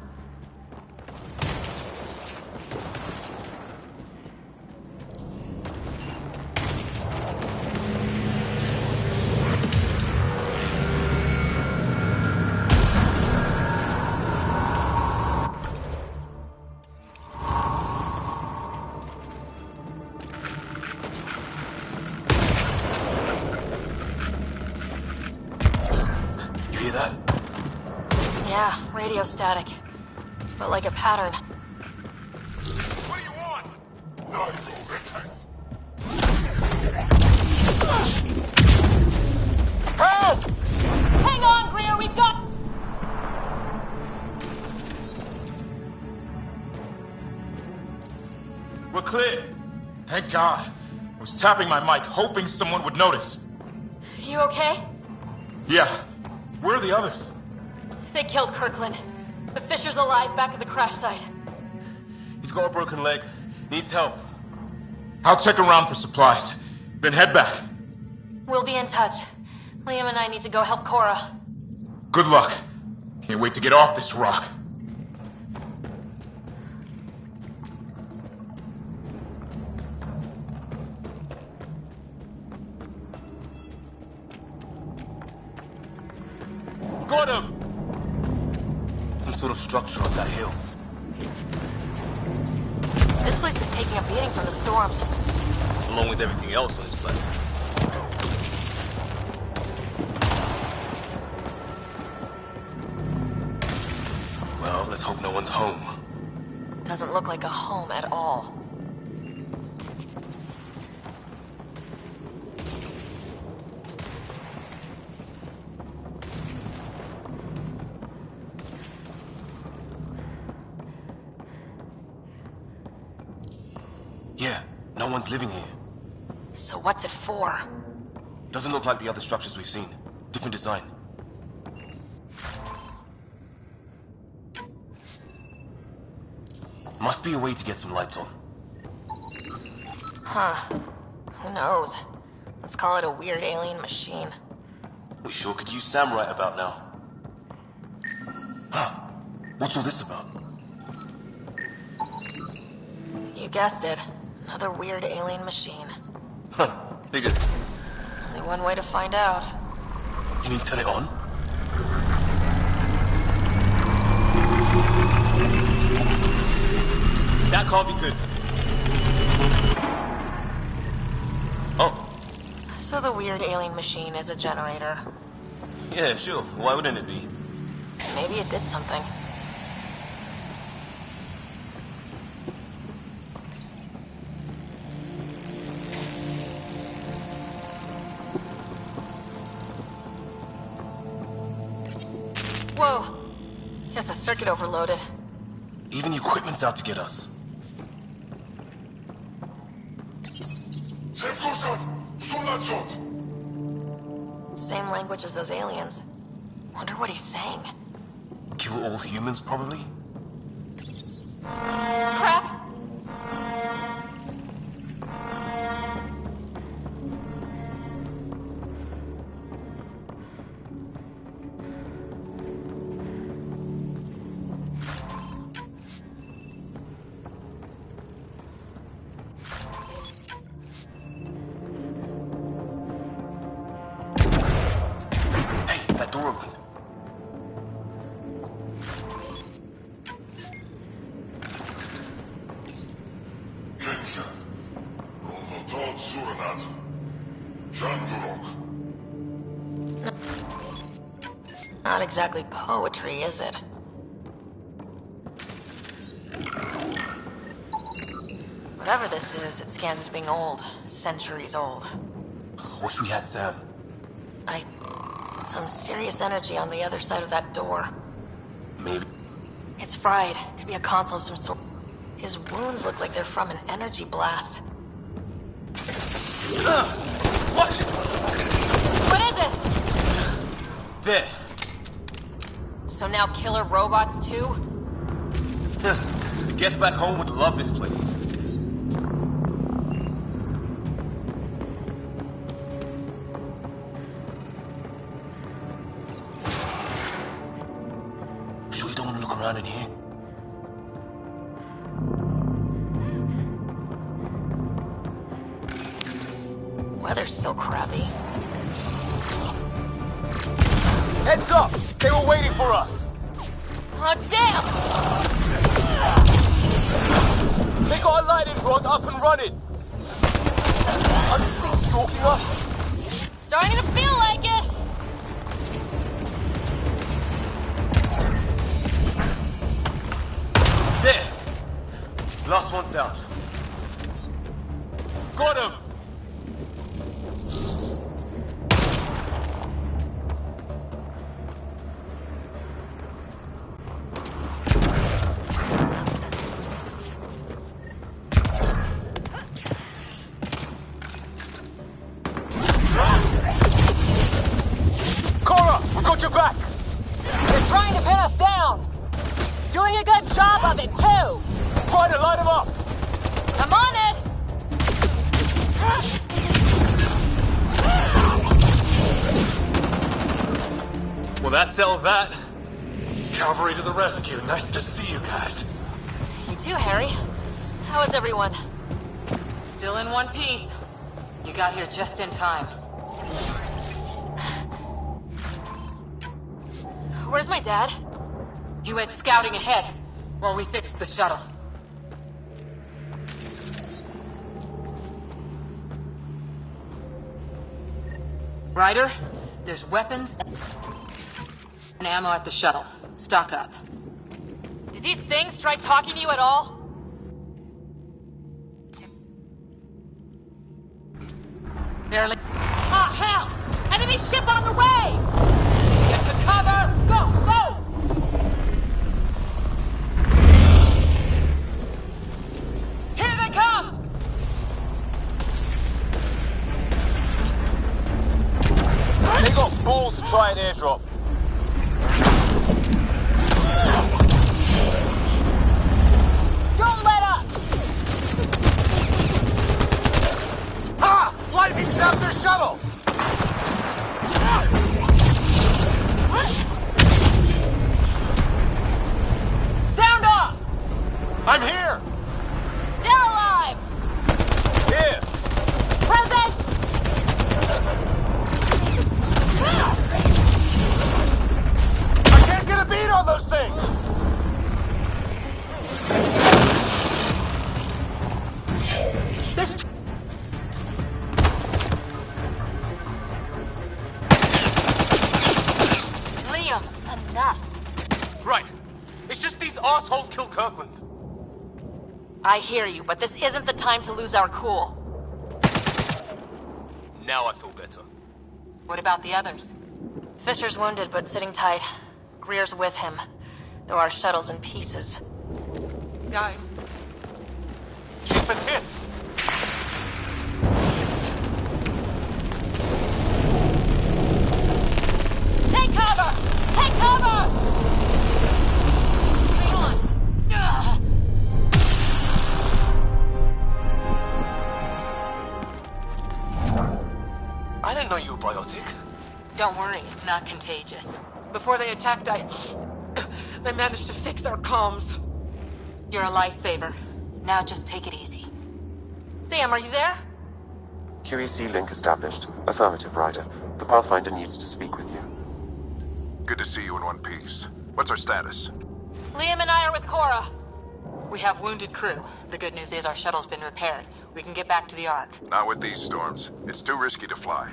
Yeah, radio static. But like a pattern. What do you want? Help! Hang on, Greer, we've got... We're clear. Thank God. I was tapping my mic, hoping someone would notice. You okay? Yeah. Where are the others? They killed Kirkland. The Fisher's alive back at the crash site. He's got a broken leg. Needs help. I'll check around for supplies, then head back. We'll be in touch. Liam and I need to go help Cora. Good luck. Can't wait to get off this rock. Got him! Some sort of structure on that hill. This place is taking a beating from the storms. Along with everything else on this planet. Well, let's hope no one's home. Doesn't look like a home at all. Yeah, no one's living here. So what's it for? Doesn't look like the other structures we've seen. Different design. Must be a way to get some lights on. Huh. Who knows? Let's call it a weird alien machine. We sure could use Sam right about now. Huh. What's all this about? You guessed it. Another weird alien machine. Huh. Figures. Only one way to find out. You mean turn it on? That can't be good. Oh. So the weird alien machine is a generator. Yeah, sure. Why wouldn't it be? Maybe it did something. Whoa. Guess the circuit overloaded. Even the equipment's out to get us. Same language as those aliens. Wonder what he's saying. Kill all humans, probably? Crap! That door opened. Not exactly poetry, is it? Whatever this is, it scans as being old. Centuries old. Wish we had Sam. Some serious energy on the other side of that door. Maybe. It's fried. Could be a console of some sort. His wounds look like they're from an energy blast. Watch it! What is it? There. So now killer robots too? The Get Back Home would love this place. Sure you don't want to look around in here? Weather's still crappy. Heads up! They were waiting for us! Oh, damn! They got a lightning rod up and running! Are these things stalking us? Starting to feel like it! There! Last one's down. Got him! Cora! We got your back! They're trying to pin us down! Doing a good job of it, too! Try to light them up! I'm on it! Well, that settled that. Cavalry to the rescue. Nice to see you guys. You too, Harry. How is everyone? Still in one piece. You got here just in time. Where's my dad? He went scouting ahead while we fixed the shuttle. Ryder, there's weapons and ammo at the shuttle. Stock up. Did these things try talking to you at all? Barely. Ah, hell! Enemy ship on the way! Get to cover! Go! Go! Here they come! They got balls to try an airdrop. Don't let up! Ha! Lightning's after shuttle! Sound off! I'm here! Still alive! Here! Present! I can't get a beat on those things! There's... Liam, enough. Right. It's just these assholes kill Kirkland. I hear you, but this isn't the time to lose our cool. Now I feel better. What about the others? Fisher's wounded, but sitting tight. Greer's with him, though our shuttle's in pieces. Guys. She's been hit. Take cover! Take cover! Hang on. Ugh. I didn't know you were biotic. Don't worry, it's not contagious. Before they attacked, I managed to fix our comms. You're a lifesaver. Now just take it easy. Sam, are you there? QEC link established. Affirmative, Ryder. The Pathfinder needs to speak with you. Good to see you in one piece. What's our status? Liam and I are with Cora. We have wounded crew. The good news is our shuttle's been repaired. We can get back to the Ark. Not with these storms. It's too risky to fly.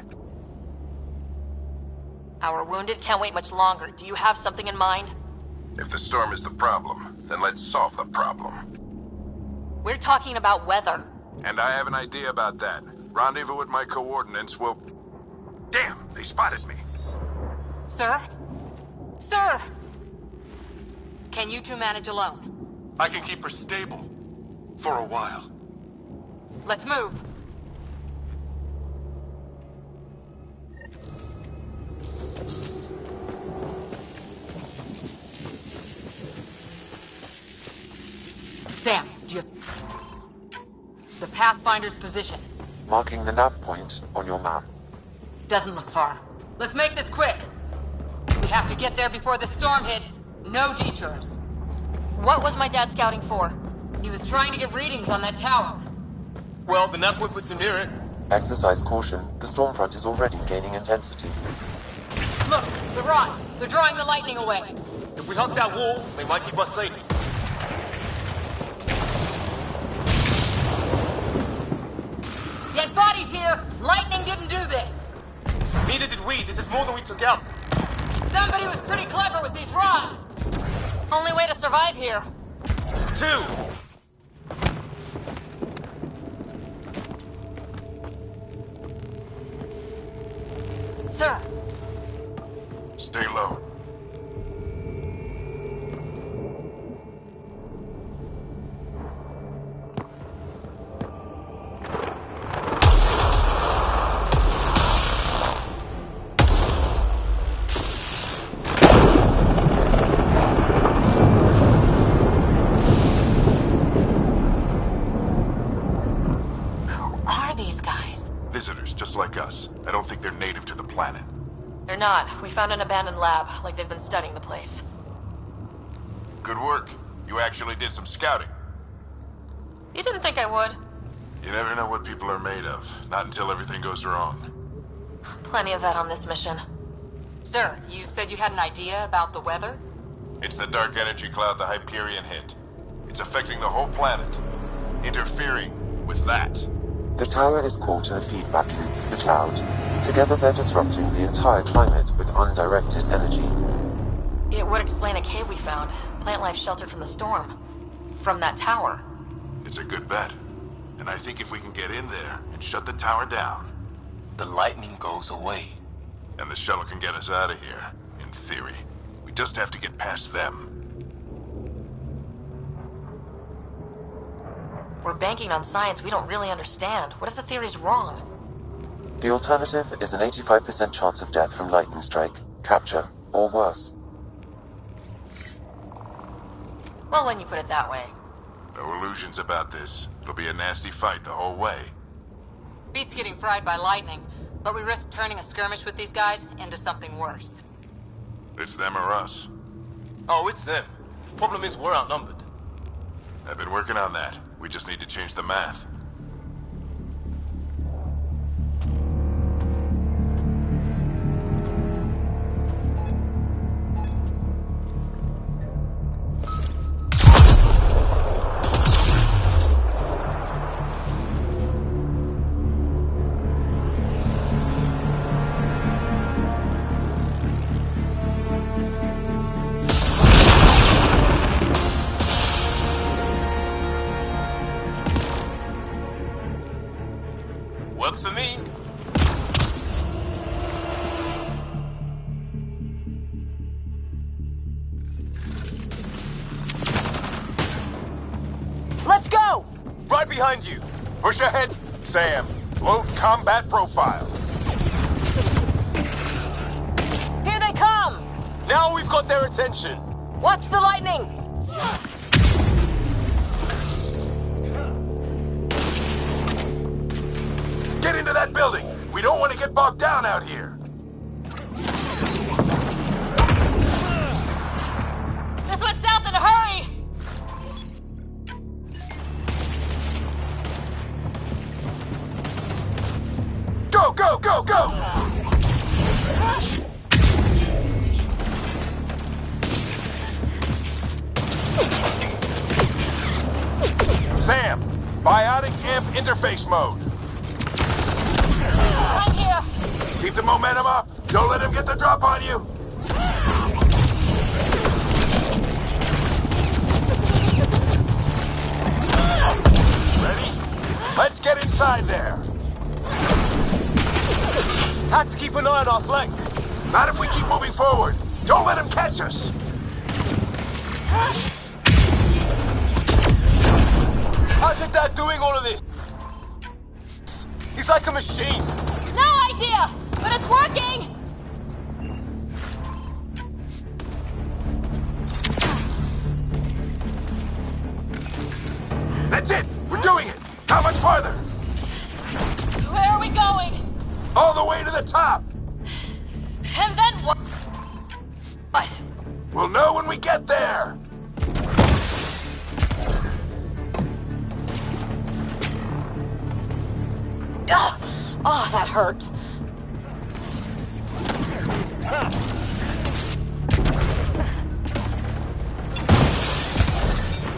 Our wounded can't wait much longer. Do you have something in mind? If the storm is the problem, then let's solve the problem. We're talking about weather. And I have an idea about that. Rendezvous with my coordinates will... Damn, they spotted me. Sir? Sir! Can you two manage alone? I can keep her stable. For a while. Let's move. Sam, do you... The Pathfinder's position. Marking the nav point on your map. Doesn't look far. Let's make this quick. We have to get there before the storm hits. No detours. What was my dad scouting for? He was trying to get readings on that tower. Well, the nav point puts him near it. Exercise caution. The storm front is already gaining intensity. Look, the rods. They're drawing the lightning away. If we hug that wall, they might keep us safe. Dead bodies here! Lightning didn't do this! Neither did we. This is more than we took out. Somebody was pretty clever with these rods! Only way to survive here. 2. Sir! Stay low. Like us. I don't think they're native to the planet. They're not. We found an abandoned lab, like they've been studying the place. Good work. You actually did some scouting. You didn't think I would. You never know what people are made of. Not until everything goes wrong. Plenty of that on this mission. Sir, you said you had an idea about the weather? It's the dark energy cloud the Hyperion hit. It's affecting the whole planet. Interfering with that. The tower is caught in a feedback loop with the cloud. Together they're disrupting the entire climate with undirected energy. It would explain a cave we found. Plant life sheltered from the storm. From that tower. It's a good bet. And I think if we can get in there and shut the tower down... the lightning goes away. And the shuttle can get us out of here, in theory. We just have to get past them. We're banking on science we don't really understand. What if the theory's wrong? The alternative is an 85% chance of death from lightning strike, capture, or worse. Well, when you put it that way. No illusions about this. It'll be a nasty fight the whole way. Beats getting fried by lightning, but we risk turning a skirmish with these guys into something worse. It's them or us. Oh, it's them. Problem is, we're outnumbered. I've been working on that. We just need to change the math. Works for me. Let's go! Right behind you. Push ahead, Sam. Load combat profile. Here they come! Now we've got their attention. Watch the lightning! Get into that building! We don't want to get bogged down out here! This went south in a hurry! Go, go, go, go! Sam, biotic amp interface mode. I'm here! Keep the momentum up. Don't let him get the drop on you. Ready? Let's get inside there. Have to keep an eye on our flank. Not if we keep moving forward. Don't let him catch us. How's your dad doing all of this? He's like a machine. No idea! But it's working! That's it! We're doing it! How much farther? Where are we going? All the way to the top! And then what? What? We'll know when we get there! Ugh. Oh, that hurt.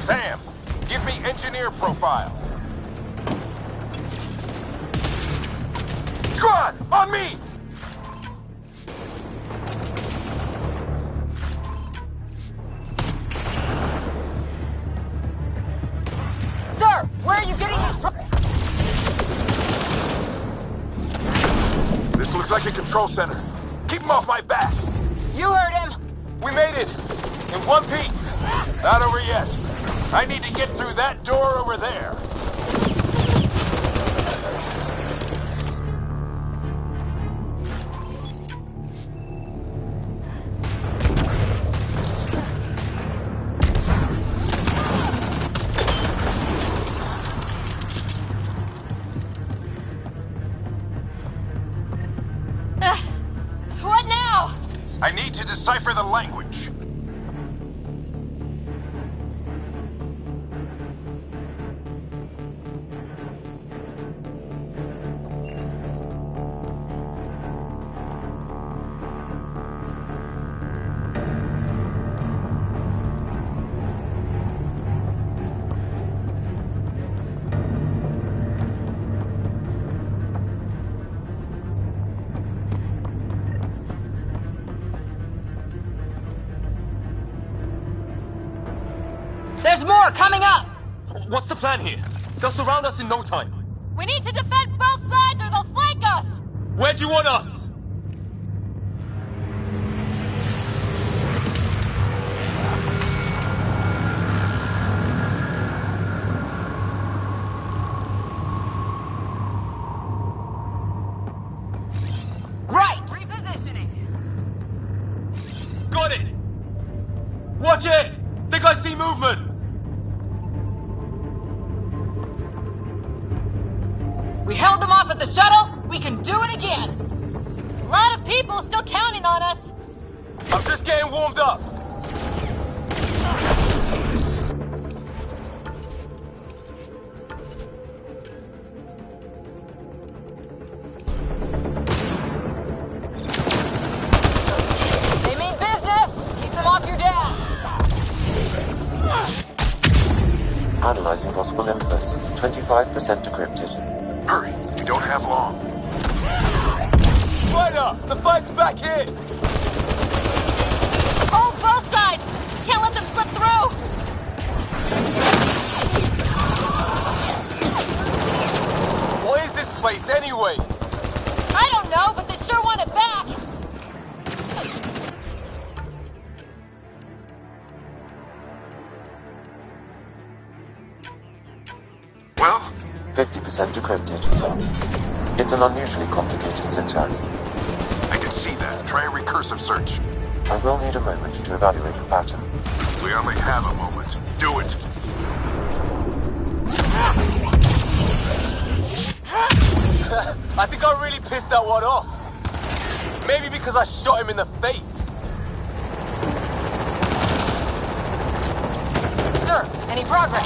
Sam, give me engineer profile. Squad, on me! Sir, where are you getting these This looks like a control center. Keep him off my back. You heard him. We made it. In one piece. Not over yet. I need to get through that door over there. What now? I need to decipher the language. There's more coming up! What's the plan here? They'll surround us in no time. We need to defend both sides or they'll flank us! Where do you want us? Right! Repositioning. Got it! Watch it! Think I see movement! We held them off at the shuttle. We can do it again. A lot of people still counting on us. I'm just getting warmed up. They mean business. Keep them off your dad. Analyzing possible inputs. 25% decrypted. Hurry, we don't have long. Ryder, the fight's back here! Hold both sides! Can't let them slip through! What is this place anyway? I don't know, but they sure want it back! Well? 50% decrypted. It's an unusually complicated syntax. I can see that. Try a recursive search. I will need a moment to evaluate the pattern. We only have a moment. Do it. I think I really pissed that one off. Maybe because I shot him in the face. Sir, any progress?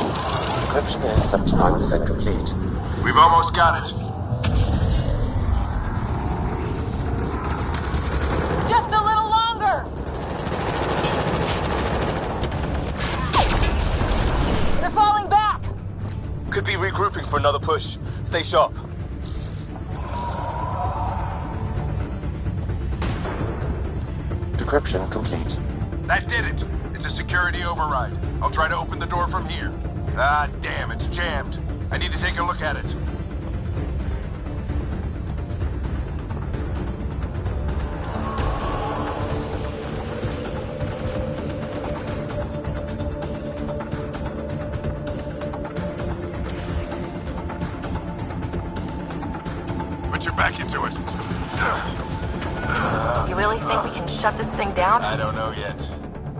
Encryption is 79% complete. We've almost got it. Just a little longer. They're falling back. Could be regrouping for another push. Stay sharp. Decryption complete. That did it. It's a security override. I'll try to open the door from here. Ah, damn, it's jammed. I need to take a look at it. Put your back into it. You really think we can shut this thing down? I don't know yet.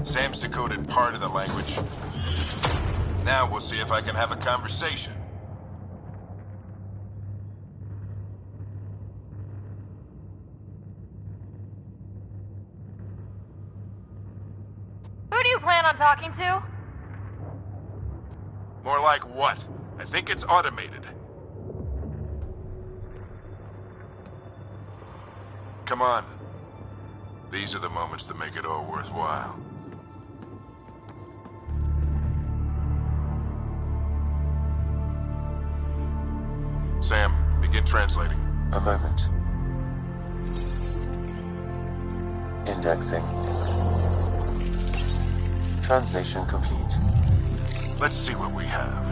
Sam's decoded part of the language. Now we'll see if I can have a conversation. Who do you plan on talking to? More like what? I think it's automated. Come on. These are the moments that make it all worthwhile. Sam, begin translating. A moment. Indexing. Translation complete. Let's see what we have.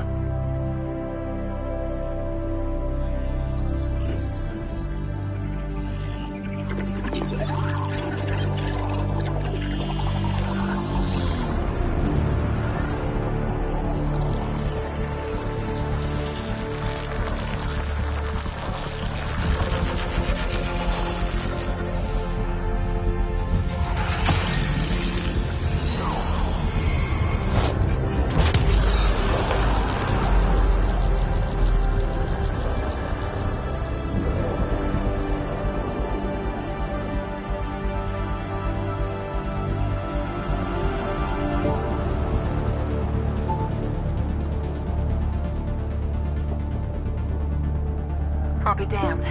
I'll be damned.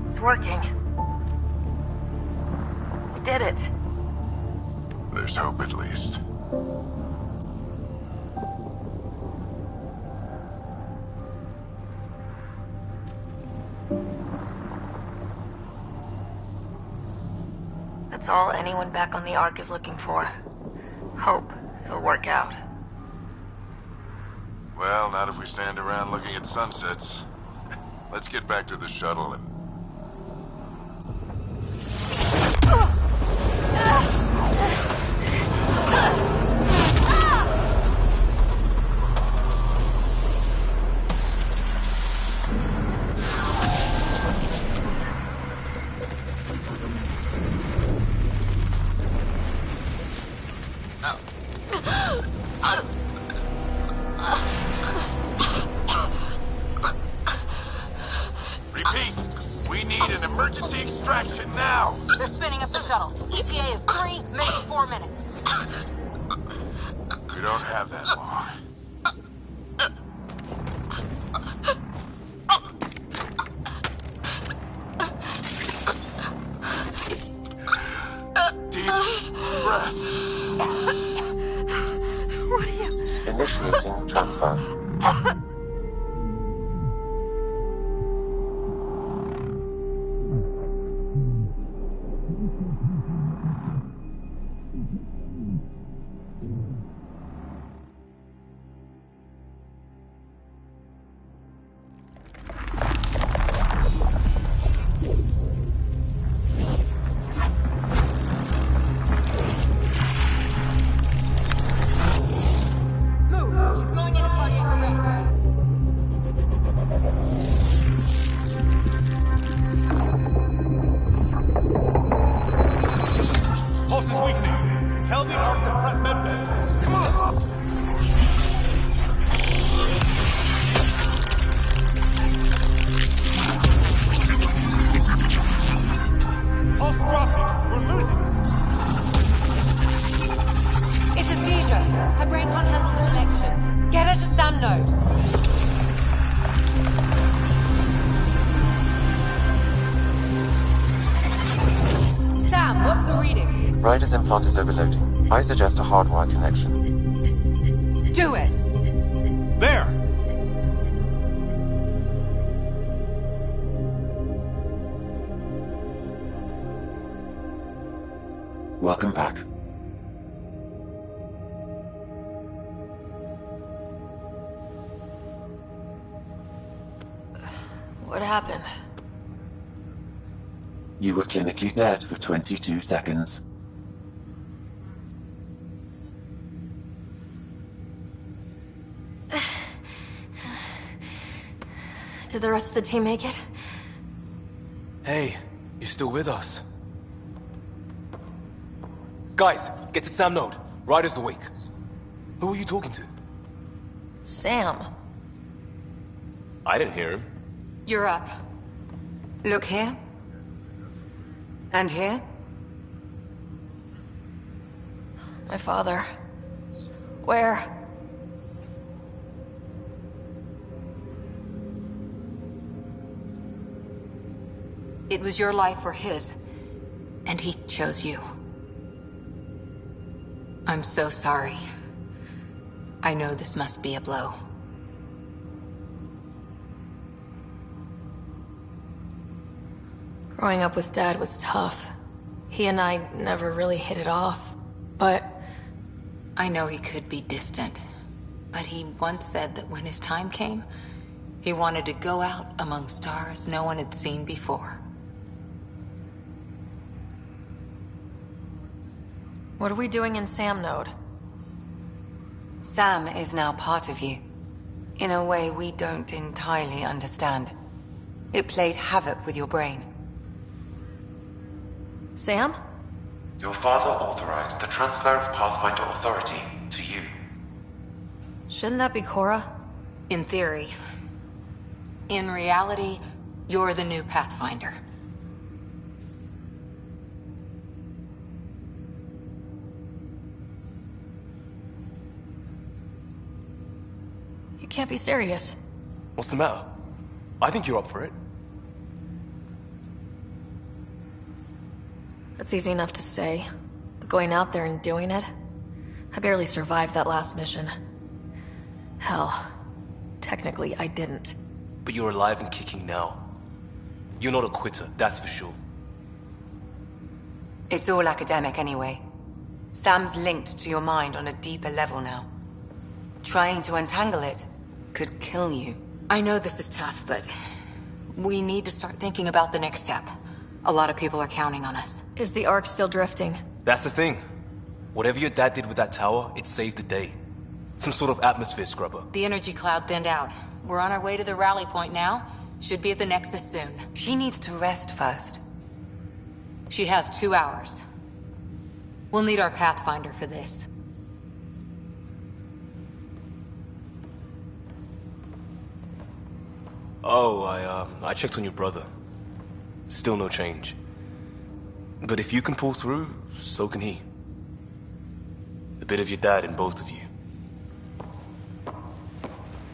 It's working. We did it. There's hope at least. That's all anyone back on the Ark is looking for. Hope it'll work out. Well, not if we stand around looking at sunsets. Let's get back to the shuttle and... Repeat, we need an emergency extraction now! They're spinning up the shuttle. ETA is 3, maybe 4 minutes. We don't have that long. Deep breath. What are you? Initiating transfer. Move! She's going into cardiac arrest. Pulse is weakening. Tell the ARC to prep medbay. Come on! Pulse dropping. We're losing it. It's a seizure. Her brain can't handle the connection. Get her to Sam node. Sam, what's the reading? Ryder's implant is overloading. I suggest a hardwire connection. Do it. There! Welcome back. What happened? You were clinically dead for 22 seconds. Did the rest of the team make it? Hey, you're still with us. Guys, get to Sam node. Ryder's awake. Who are you talking to? Sam. I didn't hear him. You're up. Look here. And here. My father. Where? It was your life or his. And he chose you. I'm so sorry. I know this must be a blow. Growing up with Dad was tough. He and I never really hit it off, but... I know he could be distant, but he once said that when his time came, he wanted to go out among stars no one had seen before. What are we doing in Sam node? Sam is now part of you, in a way we don't entirely understand. It played havoc with your brain. Sam? Your father authorized the transfer of Pathfinder authority to you. Shouldn't that be Cora? In theory. In reality, you're the new Pathfinder. You can't be serious. What's the matter? I think you're up for it. That's easy enough to say, but going out there and doing it? I barely survived that last mission. Hell, technically I didn't. But you're alive and kicking now. You're not a quitter, that's for sure. It's all academic anyway. Sam's linked to your mind on a deeper level now. Trying to untangle it could kill you. I know this is tough, but we need to start thinking about the next step. A lot of people are counting on us. Is the Ark still drifting? That's the thing. Whatever your dad did with that tower, it saved the day. Some sort of atmosphere scrubber. The energy cloud thinned out. We're on our way to the rally point now. Should be at the Nexus soon. She needs to rest first. She has 2 hours. We'll need our Pathfinder for this. Oh, I checked on your brother. Still no change. But if you can pull through, so can he. A bit of your dad in both of you.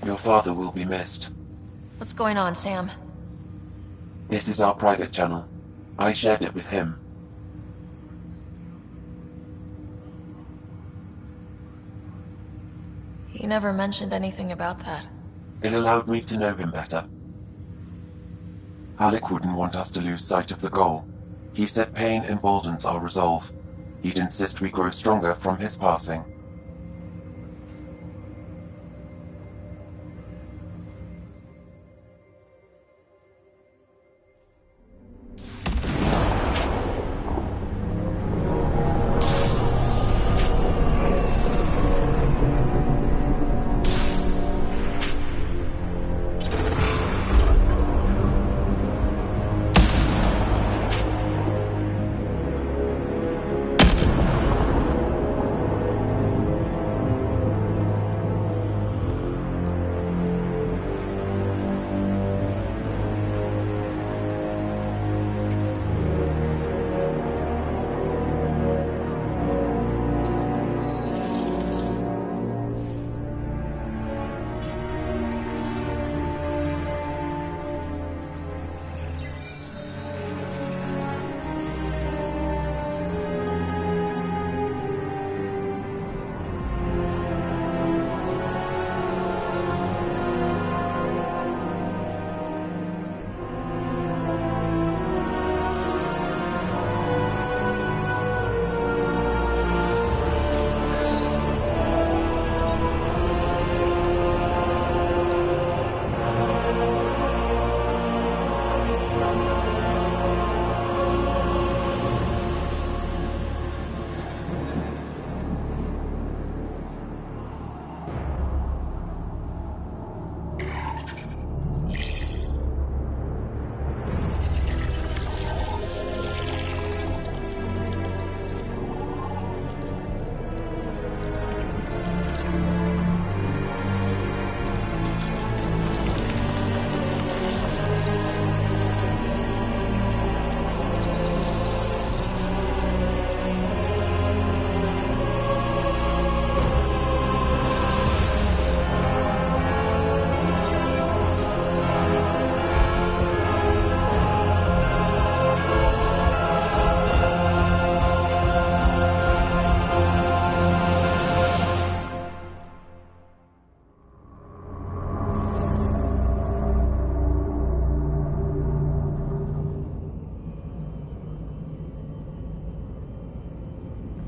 Your father will be missed. What's going on, Sam? This is our private channel. I shared it with him. He never mentioned anything about that. It allowed me to know him better. Alec wouldn't want us to lose sight of the goal. He said pain emboldens our resolve. He'd insist we grow stronger from his passing.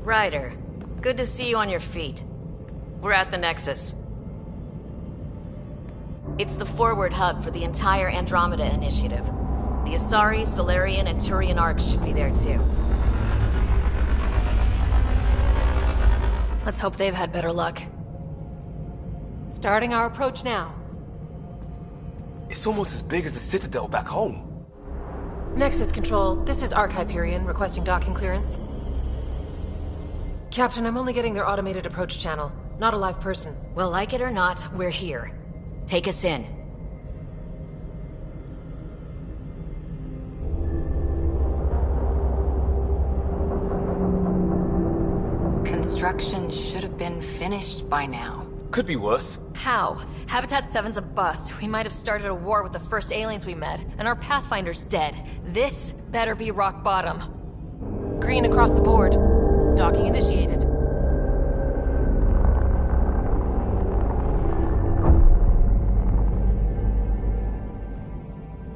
Ryder, good to see you on your feet. We're at the Nexus. It's the forward hub for the entire Andromeda initiative. The Asari, Solarian, and Turian arcs should be there too. Let's hope they've had better luck. Starting our approach now. It's almost as big as the Citadel back home. Nexus Control, this is Arc Hyperion requesting docking clearance. Captain, I'm only getting their automated approach channel, not a live person. Well, like it or not, we're here. Take us in. Construction should have been finished by now. Could be worse. How? Habitat 7's a bust. We might have started a war with the first aliens we met, and our Pathfinder's dead. This better be rock bottom. Green across the board. Docking initiated.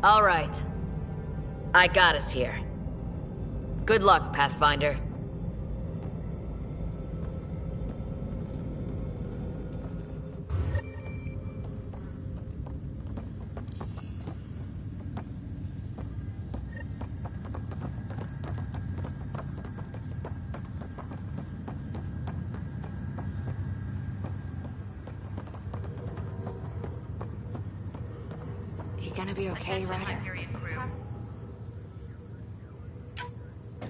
All right. I got us here. Good luck, Pathfinder. You gonna be okay, Ryder?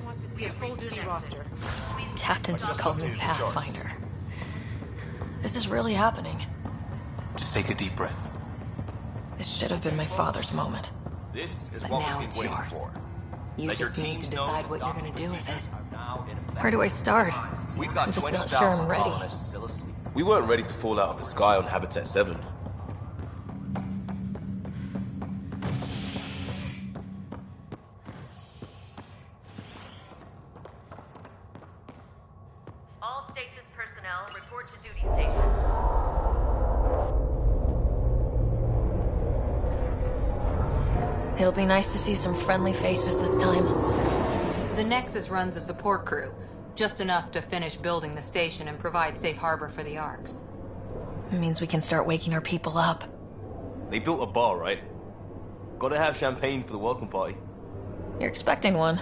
Wants to see a full duty roster. Captain just called me Pathfinder. This is really happening. Just take a deep breath. This should have been my father's moment. This is But what now we've it's been waiting yours. for. You Let your just need teams to know decide the what you're gonna do with procedures it. are now in effect. Where do I start? We've got I'm just not 20,000 sure I'm ready. colonists still asleep. We weren't ready to fall out of the sky on Habitat 7. All stasis personnel report to duty station. It'll be nice to see some friendly faces this time. The Nexus runs a support crew, just enough to finish building the station and provide safe harbor for the Arks. It means we can start waking our people up. They built a bar, right? Gotta have champagne for the welcome party. You're expecting one.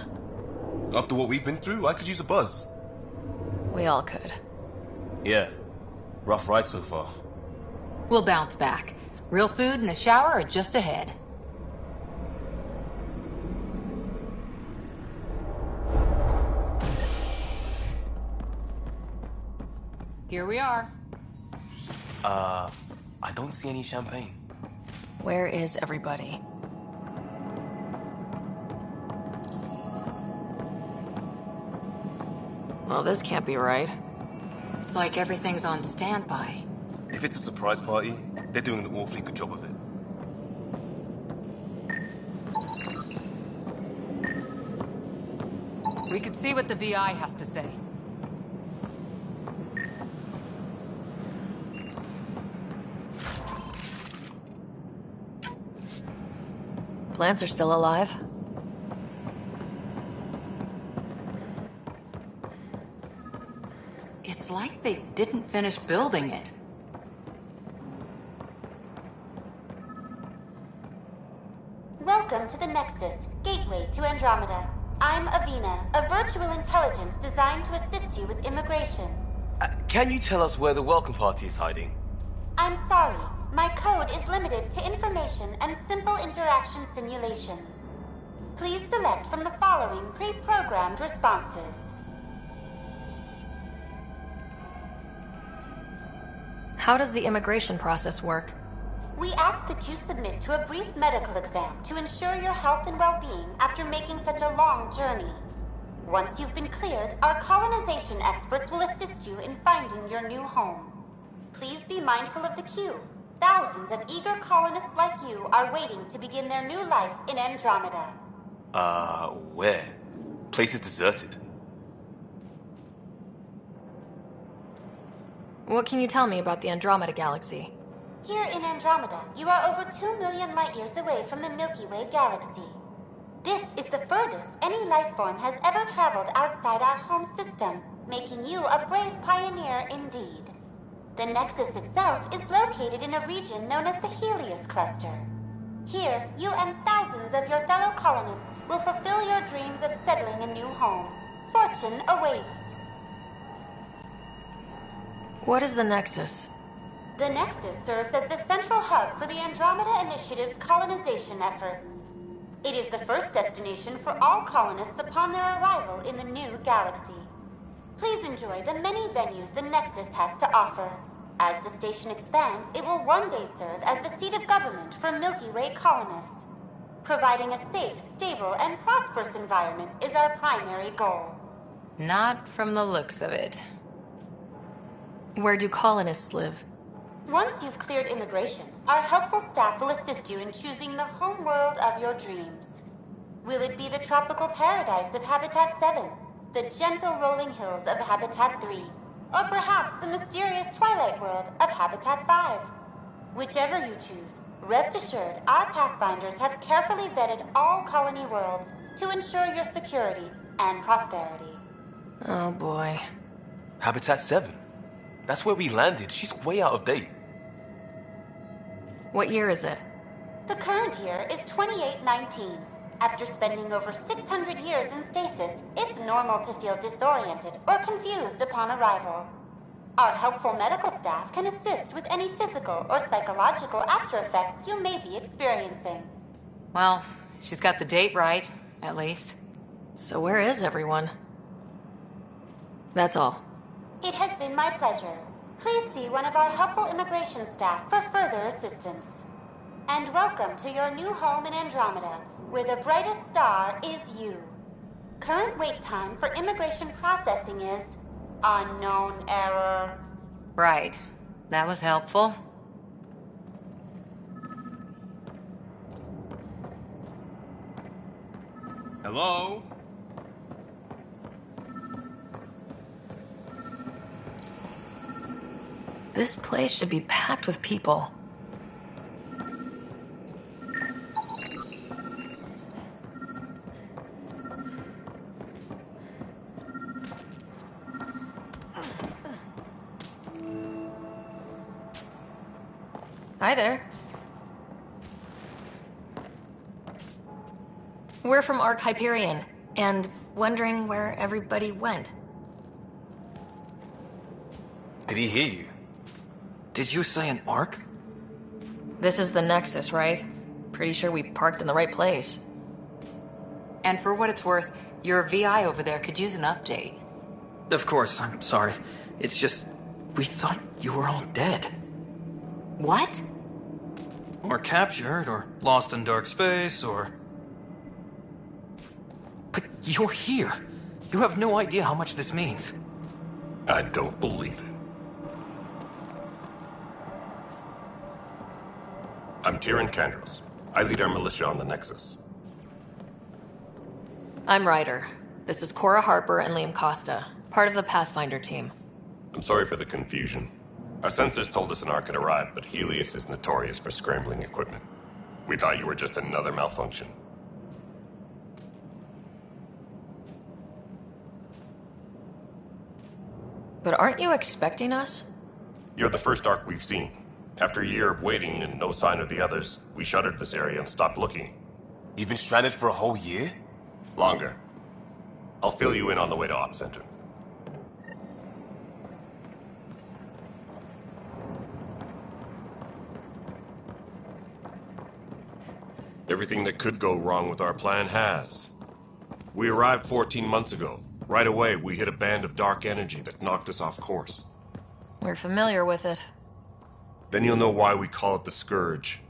After what we've been through, I could use a buzz. We all could. Yeah. Rough ride so far. We'll bounce back. Real food and a shower are just ahead. Here we are. I don't see any champagne. Where is everybody? Well, this can't be right. It's like everything's on standby. If it's a surprise party, they're doing an awfully good job of it. We could see what the VI has to say. Plants are still alive. It's like they didn't finish building it. Welcome to the Nexus, gateway to Andromeda. I'm Avina, a virtual intelligence designed to assist you with immigration. Can you tell us where the welcome party is hiding? I'm sorry, my code is limited to information and simple interaction simulations. Please select from the following pre-programmed responses. How does the immigration process work? We ask that you submit to a brief medical exam to ensure your health and well-being after making such a long journey. Once you've been cleared, our colonization experts will assist you in finding your new home. Please be mindful of the queue. Thousands of eager colonists like you are waiting to begin their new life in Andromeda. Where? Place is deserted. What can you tell me about the Andromeda galaxy? Here in Andromeda, you are over 2 million light-years away from the Milky Way galaxy. This is the furthest any life form has ever traveled outside our home system, making you a brave pioneer indeed. The Nexus itself is located in a region known as the Helios Cluster. Here, you and thousands of your fellow colonists will fulfill your dreams of settling a new home. Fortune awaits. What is the Nexus? The Nexus serves as the central hub for the Andromeda Initiative's colonization efforts. It is the first destination for all colonists upon their arrival in the new galaxy. Please enjoy the many venues the Nexus has to offer. As the station expands, it will one day serve as the seat of government for Milky Way colonists. Providing a safe, stable, and prosperous environment is our primary goal. Not from the looks of it. Where do colonists live? Once you've cleared immigration, our helpful staff will assist you in choosing the home world of your dreams. Will it be the tropical paradise of Habitat 7, the gentle rolling hills of Habitat 3, or perhaps the mysterious twilight world of Habitat 5? Whichever you choose, rest assured our Pathfinders have carefully vetted all colony worlds to ensure your security and prosperity. Oh boy. Habitat 7. That's where we landed. She's way out of date. What year is it? The current year is 2819. After spending over 600 years in stasis, it's normal to feel disoriented or confused upon arrival. Our helpful medical staff can assist with any physical or psychological after effects you may be experiencing. Well, she's got the date right, at least. So where is everyone? That's all. It has been my pleasure. Please see one of our helpful immigration staff for further assistance. And welcome to your new home in Andromeda, where the brightest star is you. Current wait time for immigration processing is unknown error. Right. That was helpful. Hello? This place should be packed with people. Hi there. We're from Ark Hyperion, and wondering where everybody went. Did he hear you? Did you say an Ark? This is the Nexus, right? Pretty sure we parked in the right place. And for what it's worth, your VI over there could use an update. Of course, I'm sorry. It's just, we thought you were all dead. What? Or captured, or lost in dark space, or... But you're here. You have no idea how much this means. I don't believe it. I'm Tyrion Kandros. I lead our militia on the Nexus. I'm Ryder. This is Cora Harper and Liam Costa, part of the Pathfinder team. I'm sorry for the confusion. Our sensors told us an Ark had arrived, but Helios is notorious for scrambling equipment. We thought you were just another malfunction. But aren't you expecting us? You're the first Ark we've seen. After a year of waiting and no sign of the others, we shuttered this area and stopped looking. You've been stranded for a whole year? Longer. I'll fill you in on the way to Op Center. Everything that could go wrong with our plan has. We arrived 14 months ago. Right away, we hit a band of dark energy that knocked us off course. We're familiar with it. Then you'll know why we call it the Scourge.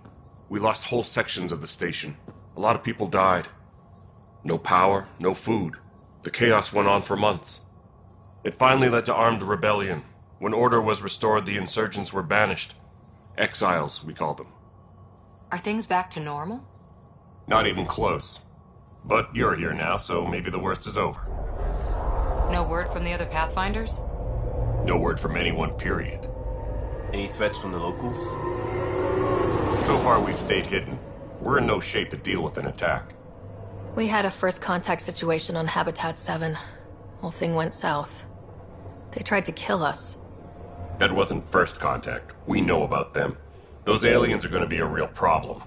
We lost whole sections of the station. A lot of people died. No power, no food. The chaos went on for months. It finally led to armed rebellion. When order was restored, the insurgents were banished. Exiles, we call them. Are things back to normal? Not even close. But you're here now, so maybe the worst is over. No word from the other Pathfinders? No word from anyone, period. Any threats from the locals? So far, we've stayed hidden. We're in no shape to deal with an attack. We had a first contact situation on Habitat 7. Whole thing went south. They tried to kill us. That wasn't first contact. We know about them. Those aliens are going to be a real problem.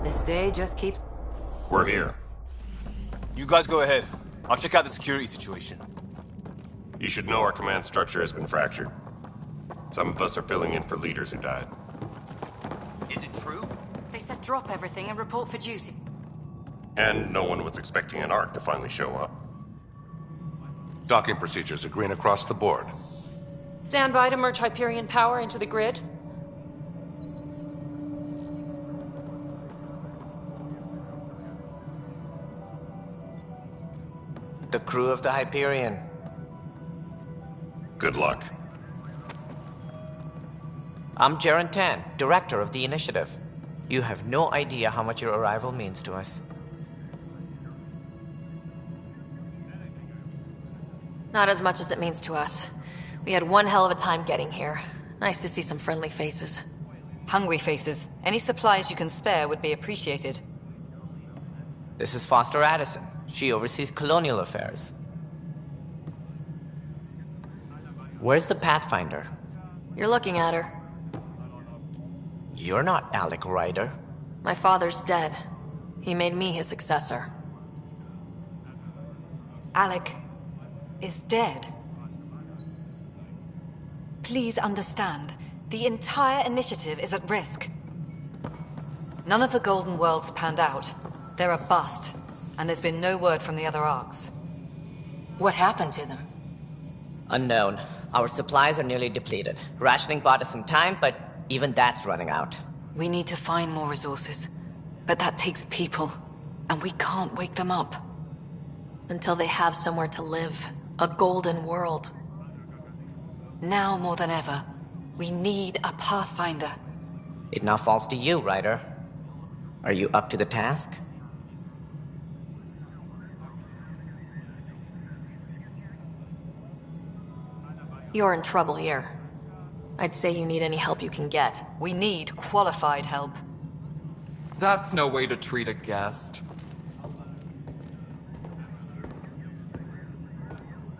This day just keeps... We're here. You guys go ahead. I'll check out the security situation. You should know our command structure has been fractured. Some of us are filling in for leaders who died. Is it true? They said drop everything and report for duty. And no one was expecting an Ark to finally show up. Docking procedures are green across the board. Stand by to merge Hyperion power into the grid. The crew of the Hyperion. Good luck. I'm Jaren Tan, director of the initiative. You have no idea how much your arrival means to us. Not as much as it means to us. We had one hell of a time getting here. Nice to see some friendly faces. Hungry faces. Any supplies you can spare would be appreciated. This is Foster Addison. She oversees colonial affairs. Where's the Pathfinder? You're looking at her. You're not Alec Ryder. My father's dead. He made me his successor. Alec is dead. Please understand, the entire initiative is at risk. None of the Golden Worlds panned out. They're a bust, and there's been no word from the other arcs. What happened to them? Unknown. Our supplies are nearly depleted. Rationing bought us some time, but even that's running out. We need to find more resources, but that takes people, and we can't wake them up. Until they have somewhere to live. A golden world. Now more than ever, we need a Pathfinder. It now falls to you, Ryder. Are you up to the task? You're in trouble here. I'd say you need any help you can get. We need qualified help. That's no way to treat a guest.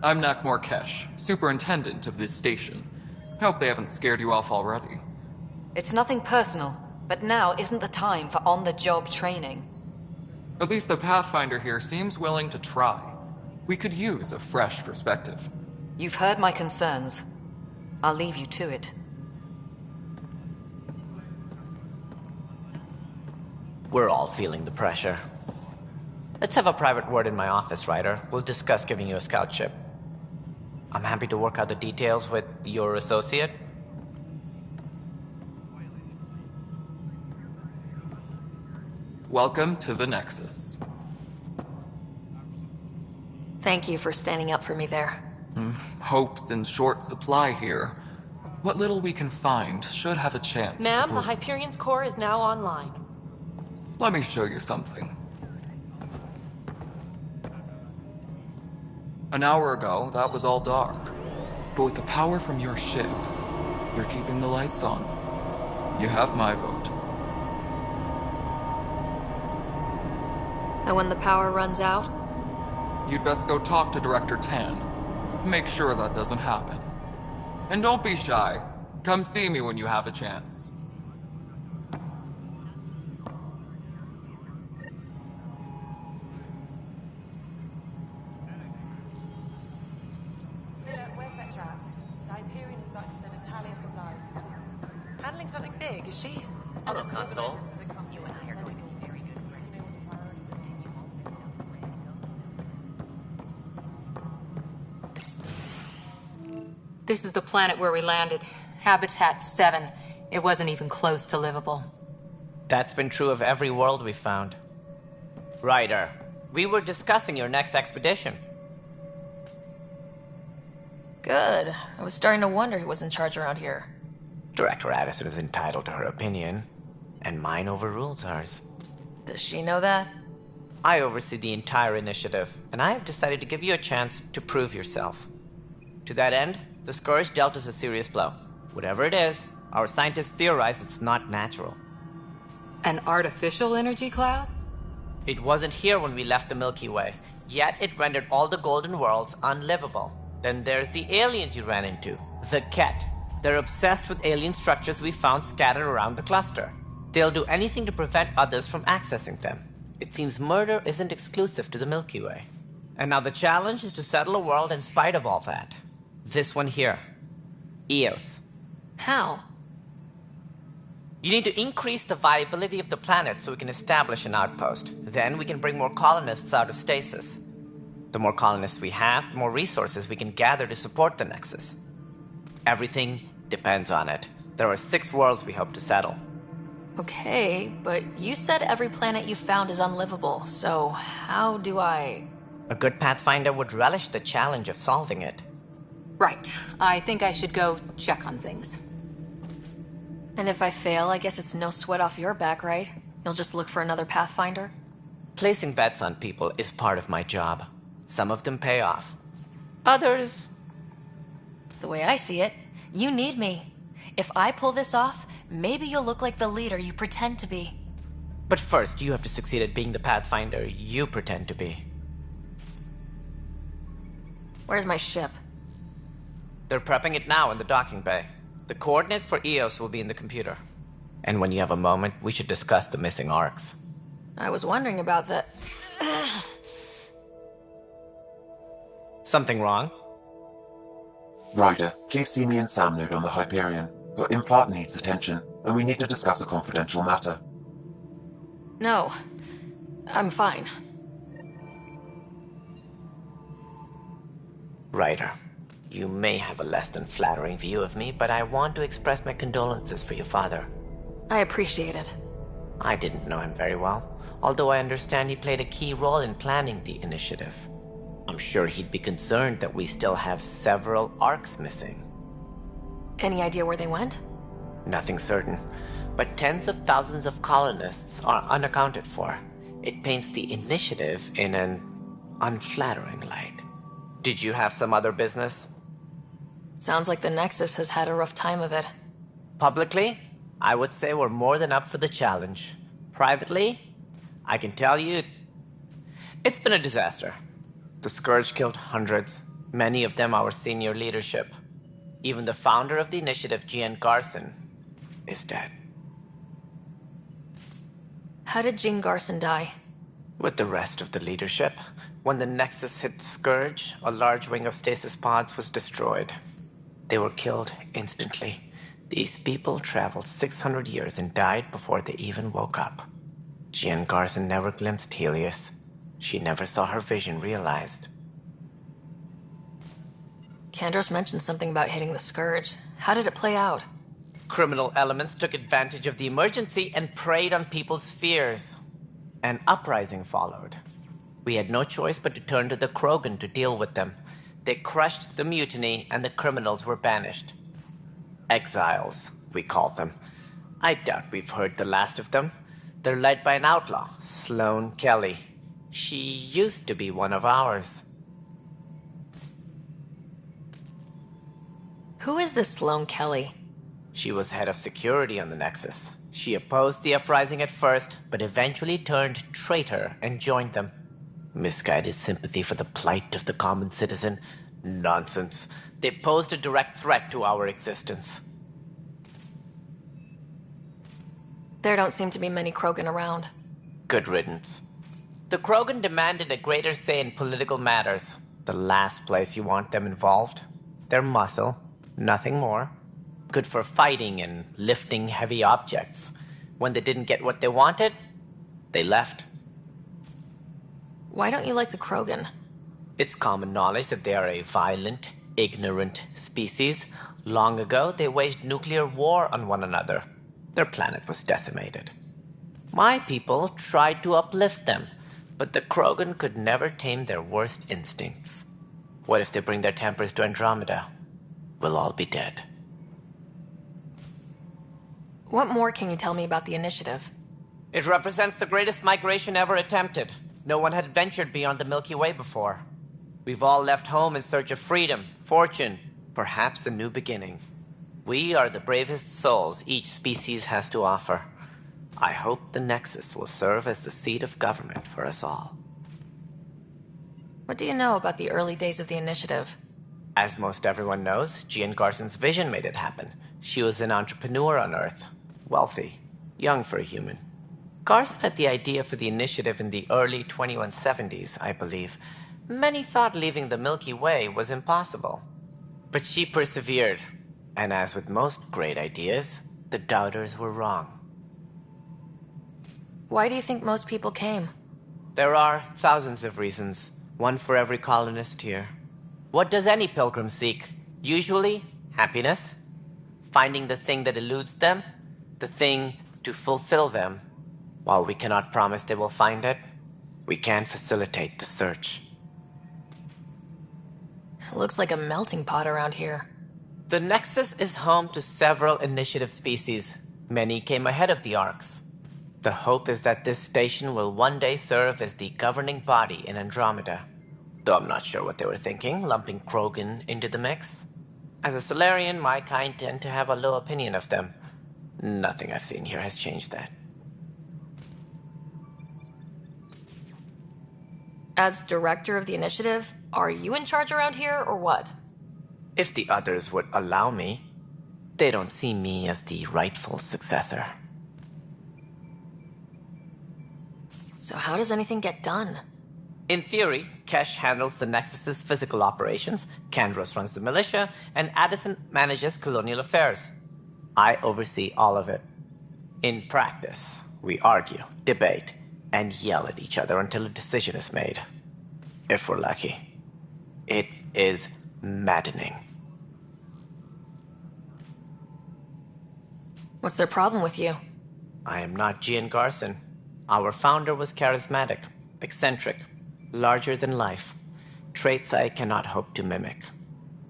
I'm Nak Morkesh, superintendent of this station. Hope they haven't scared you off already. It's nothing personal, but now isn't the time for on-the-job training. At least the Pathfinder here seems willing to try. We could use a fresh perspective. You've heard my concerns. I'll leave you to it. We're all feeling the pressure. Let's have a private word in my office, Ryder. We'll discuss giving you a scout ship. I'm happy to work out the details with your associate. Welcome to the Nexus. Thank you for standing up for me there. Hope's in short supply here. What little we can find should have a chance. Ma'am, the Hyperion's core is now online. Let me show you something. An hour ago, that was all dark. But with the power from your ship, you're keeping the lights on. You have my vote. And when the power runs out? You'd best go talk to Director Tan. Make sure that doesn't happen. And don't be shy. Come see me when you have a chance. Where's that rat? The Hyperion is starting to send a tally of supplies. Handling something big, is she? Hello, console. You and I are going to be very good This is the planet where we landed. Habitat 7. It wasn't even close to livable. That's been true of every world we found. Ryder, we were discussing your next expedition. Good. I was starting to wonder who was in charge around here. Director Addison is entitled to her opinion, and mine overrules hers. Does she know that? I oversee the entire initiative, and I have decided to give you a chance to prove yourself. To that end, the Scourge dealt us a serious blow. Whatever it is, our scientists theorize it's not natural. An artificial energy cloud? It wasn't here when we left the Milky Way, yet it rendered all the Golden Worlds unlivable. Then there's the aliens you ran into, the Ket. They're obsessed with alien structures we found scattered around the cluster. They'll do anything to prevent others from accessing them. It seems murder isn't exclusive to the Milky Way. And now the challenge is to settle a world in spite of all that. This one here. Eos. How? You need to increase the viability of the planet so we can establish an outpost. Then we can bring more colonists out of stasis. The more colonists we have, the more resources we can gather to support the Nexus. Everything depends on it. There are 6 worlds we hope to settle. Okay, but you said every planet you found is unlivable, so how do I... A good Pathfinder would relish the challenge of solving it. Right. I think I should go check on things. And if I fail, I guess it's no sweat off your back, right? You'll just look for another Pathfinder? Placing bets on people is part of my job. Some of them pay off. Others... The way I see it, you need me. If I pull this off, maybe you'll look like the leader you pretend to be. But first, you have to succeed at being the Pathfinder you pretend to be. Where's my ship? They're prepping it now in the docking bay. The coordinates for Eos will be in the computer. And when you have a moment, we should discuss the missing arcs. I was wondering about that. Something wrong? Ryder, please see me and Sam node on the Hyperion. Your implant needs attention, and we need to discuss a confidential matter. No. I'm fine. Ryder, you may have a less than flattering view of me, but I want to express my condolences for your father. I appreciate it. I didn't know him very well, although I understand he played a key role in planning the initiative. I'm sure he'd be concerned that we still have several arcs missing. Any idea where they went? Nothing certain, but tens of thousands of colonists are unaccounted for. It paints the initiative in an unflattering light. Did you have some other business? Sounds like the Nexus has had a rough time of it. Publicly, I would say we're more than up for the challenge. Privately, I can tell you, it's been a disaster. The Scourge killed hundreds, many of them our senior leadership. Even the founder of the initiative, Jean Garson, is dead. How did Jean Garson die? With the rest of the leadership, when the Nexus hit the Scourge, a large wing of stasis pods was destroyed. They were killed instantly. These people traveled 600 years and died before they even woke up. Jean Garson never glimpsed Helios. She never saw her vision realized. Kandros mentioned something about hitting the Scourge. How did it play out? Criminal elements took advantage of the emergency and preyed on people's fears. An uprising followed. We had no choice but to turn to the Krogan to deal with them. They crushed the mutiny and the criminals were banished. Exiles, we call them. I doubt we've heard the last of them. They're led by an outlaw, Sloane Kelly. She used to be one of ours. Who is this Sloane Kelly? She was head of security on the Nexus. She opposed the uprising at first, but eventually turned traitor and joined them. Misguided sympathy for the plight of the common citizen? Nonsense. They posed a direct threat to our existence. There don't seem to be many Krogan around. Good riddance. The Krogan demanded a greater say in political matters. The last place you want them involved. They're muscle, nothing more. Good for fighting and lifting heavy objects. When they didn't get what they wanted, they left. Why don't you like the Krogan? It's common knowledge that they are a violent, ignorant species. Long ago, they waged nuclear war on one another. Their planet was decimated. My people tried to uplift them, but the Krogan could never tame their worst instincts. What if they bring their tempers to Andromeda? We'll all be dead. What more can you tell me about the initiative? It represents the greatest migration ever attempted. No one had ventured beyond the Milky Way before. We've all left home in search of freedom, fortune, perhaps a new beginning. We are the bravest souls each species has to offer. I hope the Nexus will serve as the seat of government for us all. What do you know about the early days of the initiative? As most everyone knows, Jean Garson's vision made it happen. She was an entrepreneur on Earth. Wealthy. Young for a human. Garson had the idea for the initiative in the early 2170s, I believe. Many thought leaving the Milky Way was impossible. But she persevered. And as with most great ideas, the doubters were wrong. Why do you think most people came? There are thousands of reasons, one for every colonist here. What does any pilgrim seek? Usually, happiness. Finding the thing that eludes them, the thing to fulfill them. While we cannot promise they will find it, we can facilitate the search. It looks like a melting pot around here. The Nexus is home to several initiative species. Many came ahead of the Arcs. The hope is that this station will one day serve as the governing body in Andromeda. Though I'm not sure what they were thinking, lumping Krogan into the mix. As a Solarian, my kind tend to have a low opinion of them. Nothing I've seen here has changed that. As director of the initiative, are you in charge around here, or what? If the others would allow me, they don't see me as the rightful successor. So how does anything get done? In theory, Kesh handles the Nexus's physical operations, Kandros runs the militia, and Addison manages colonial affairs. I oversee all of it. In practice, we argue, debate, and yell at each other until a decision is made. If we're lucky. It is maddening. What's their problem with you? I am not Gian Garson. Our founder was charismatic, eccentric, larger than life. Traits I cannot hope to mimic.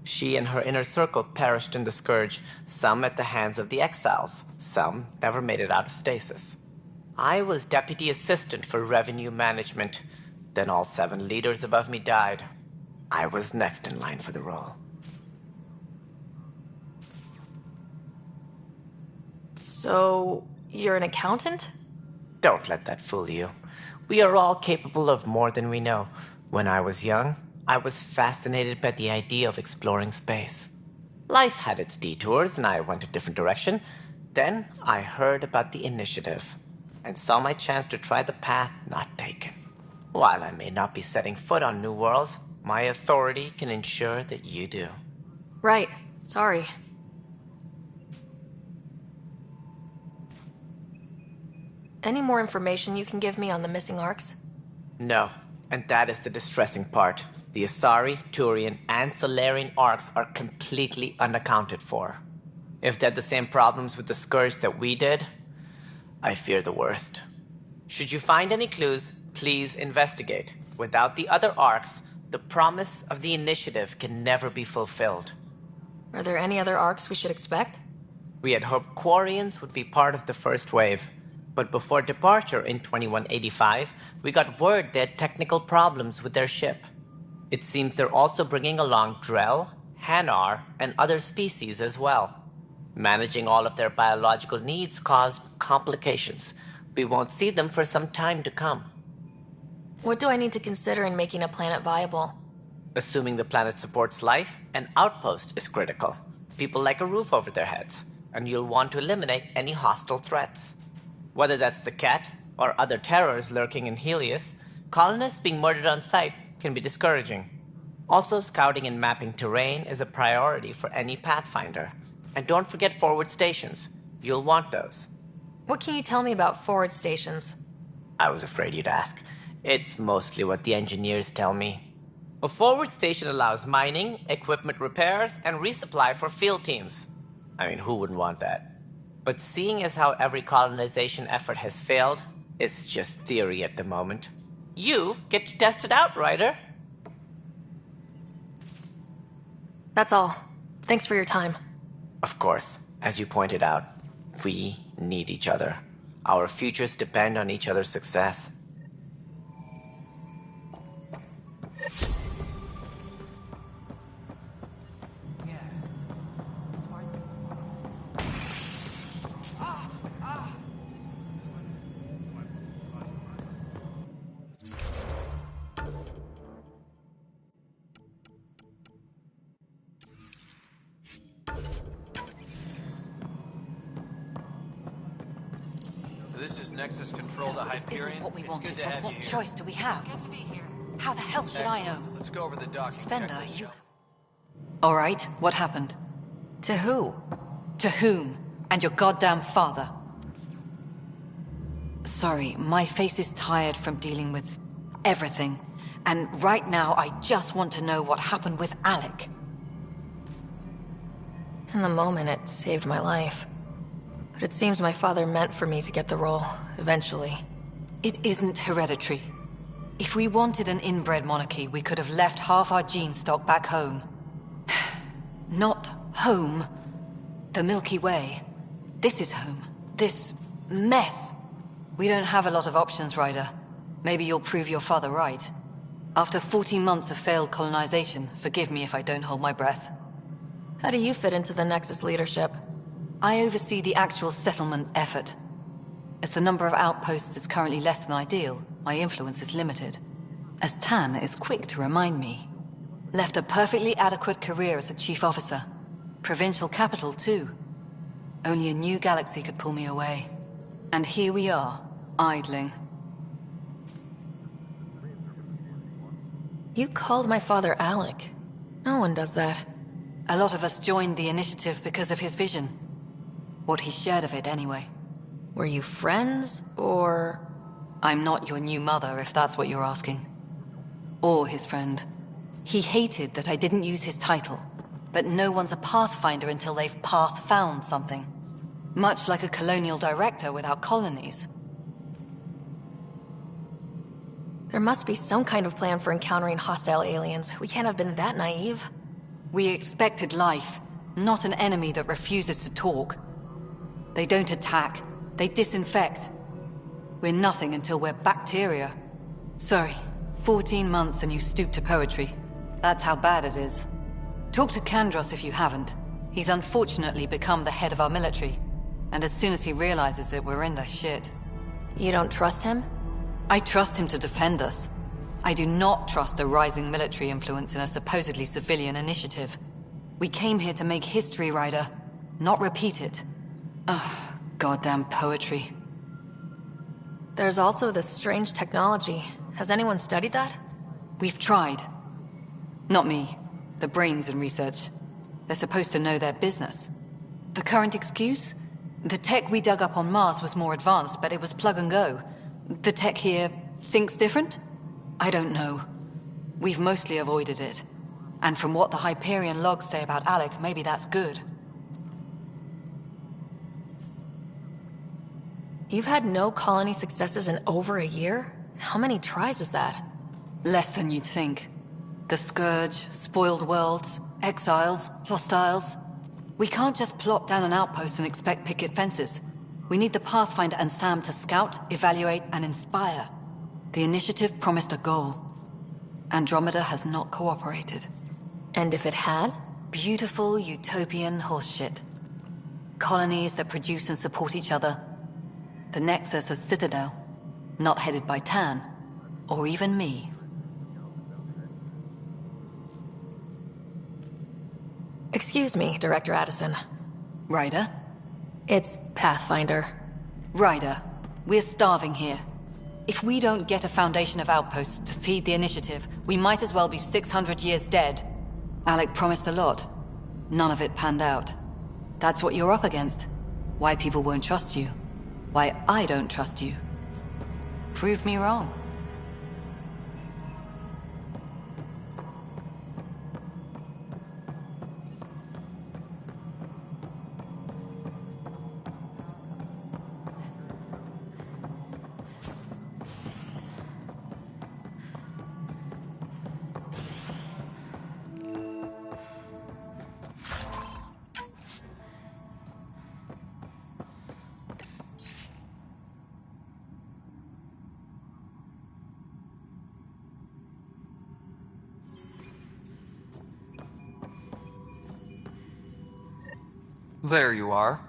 She and her inner circle perished in the Scourge, some at the hands of the Exiles, some never made it out of stasis. I was deputy assistant for revenue management. Then all 7 leaders above me died. I was next in line for the role. So, you're an accountant? Don't let that fool you. We are all capable of more than we know. When I was young, I was fascinated by the idea of exploring space. Life had its detours, and I went a different direction. Then I heard about the Initiative, and saw my chance to try the path not taken. While I may not be setting foot on new worlds, my authority can ensure that you do. Right. Sorry. Any more information you can give me on the missing arcs? No, and that is the distressing part. The Asari, Turian, and Solarian arcs are completely unaccounted for. If they had the same problems with the Scourge that we did, I fear the worst. Should you find any clues, please investigate. Without the other arcs, the promise of the Initiative can never be fulfilled. Are there any other arcs we should expect? We had hoped Quarians would be part of the first wave, but before departure in 2185, we got word they had technical problems with their ship. It seems they're also bringing along Drell, Hanar, and other species as well. Managing all of their biological needs caused complications. We won't see them for some time to come. What do I need to consider in making a planet viable? Assuming the planet supports life, an outpost is critical. People like a roof over their heads, and you'll want to eliminate any hostile threats. Whether that's the Cat or other terrors lurking in Helios, colonists being murdered on sight can be discouraging. Also, scouting and mapping terrain is a priority for any Pathfinder. And don't forget forward stations. You'll want those. What can you tell me about forward stations? I was afraid you'd ask. It's mostly what the engineers tell me. A forward station allows mining, equipment repairs, and resupply for field teams. I mean, who wouldn't want that? But seeing as how every colonization effort has failed, it's just theory at the moment. You get to test it out, Ryder. That's all. Thanks for your time. Of course, as you pointed out, we need each other. Our futures depend on each other's success. This is Nexus Control to Hyperion. Isn't what we It's wanted, good to but have what you here. choice do we have? How the hell should I know? Let's go over the docking Spender, checklist, you... shall All right, what happened? To who? To whom? And your goddamn father. Sorry, my face is tired from dealing with everything. And right now, I just want to know what happened with Alec. In the moment, it saved my life. But it seems my father meant for me to get the role, eventually. It isn't hereditary. If we wanted an inbred monarchy, we could have left half our gene stock back home. Not home. The Milky Way. This is home. This mess. We don't have a lot of options, Ryder. Maybe you'll prove your father right. After 14 months of failed colonization, forgive me if I don't hold my breath. How do you fit into the Nexus leadership? I oversee the actual settlement effort. As the number of outposts is currently less than ideal, my influence is limited. As Tan is quick to remind me. Left a perfectly adequate career as a chief officer. Provincial capital, too. Only a new galaxy could pull me away. And here we are, idling. You called my father Alec. No one does that. A lot of us joined the initiative because of his vision. What he shared of it, anyway. Were you friends, or...? I'm not your new mother, if that's what you're asking. Or his friend. He hated that I didn't use his title. But no one's a pathfinder until they've path-found something. Much like a colonial director without colonies. There must be some kind of plan for encountering hostile aliens. We can't have been that naive. We expected life, not an enemy that refuses to talk. They don't attack, they disinfect. We're nothing until we're bacteria. Sorry, 14 months and you stoop to poetry. That's how bad it is. Talk to Kandros if you haven't. He's unfortunately become the head of our military. And as soon as he realizes it, we're in the shit. You don't trust him? I trust him to defend us. I do not trust a rising military influence in a supposedly civilian initiative. We came here to make history, Ryder, not repeat it. Ugh, goddamn poetry. There's also this strange technology. Has anyone studied that? We've tried. Not me. The brains in research. They're supposed to know their business. The current excuse? The tech we dug up on Mars was more advanced, but it was plug and go. The tech here thinks different? I don't know. We've mostly avoided it. And from what the Hyperion logs say about Alec, maybe that's good. You've had no colony successes in over a year? How many tries is that? Less than you'd think. The Scourge, spoiled worlds, exiles, hostiles. We can't just plop down an outpost and expect picket fences. We need the Pathfinder and Sam to scout, evaluate, and inspire. The initiative promised a goal. Andromeda has not cooperated. And if it had? Beautiful utopian horseshit. Colonies that produce and support each other. The Nexus as Citadel. Not headed by Tan. Or even me. Excuse me, Director Addison. Ryder? It's Pathfinder. Ryder, we're starving here. If we don't get a foundation of outposts to feed the initiative, we might as well be 600 years dead. Alec promised a lot. None of it panned out. That's what you're up against. Why people won't trust you. Why I don't trust you. Prove me wrong. There you are.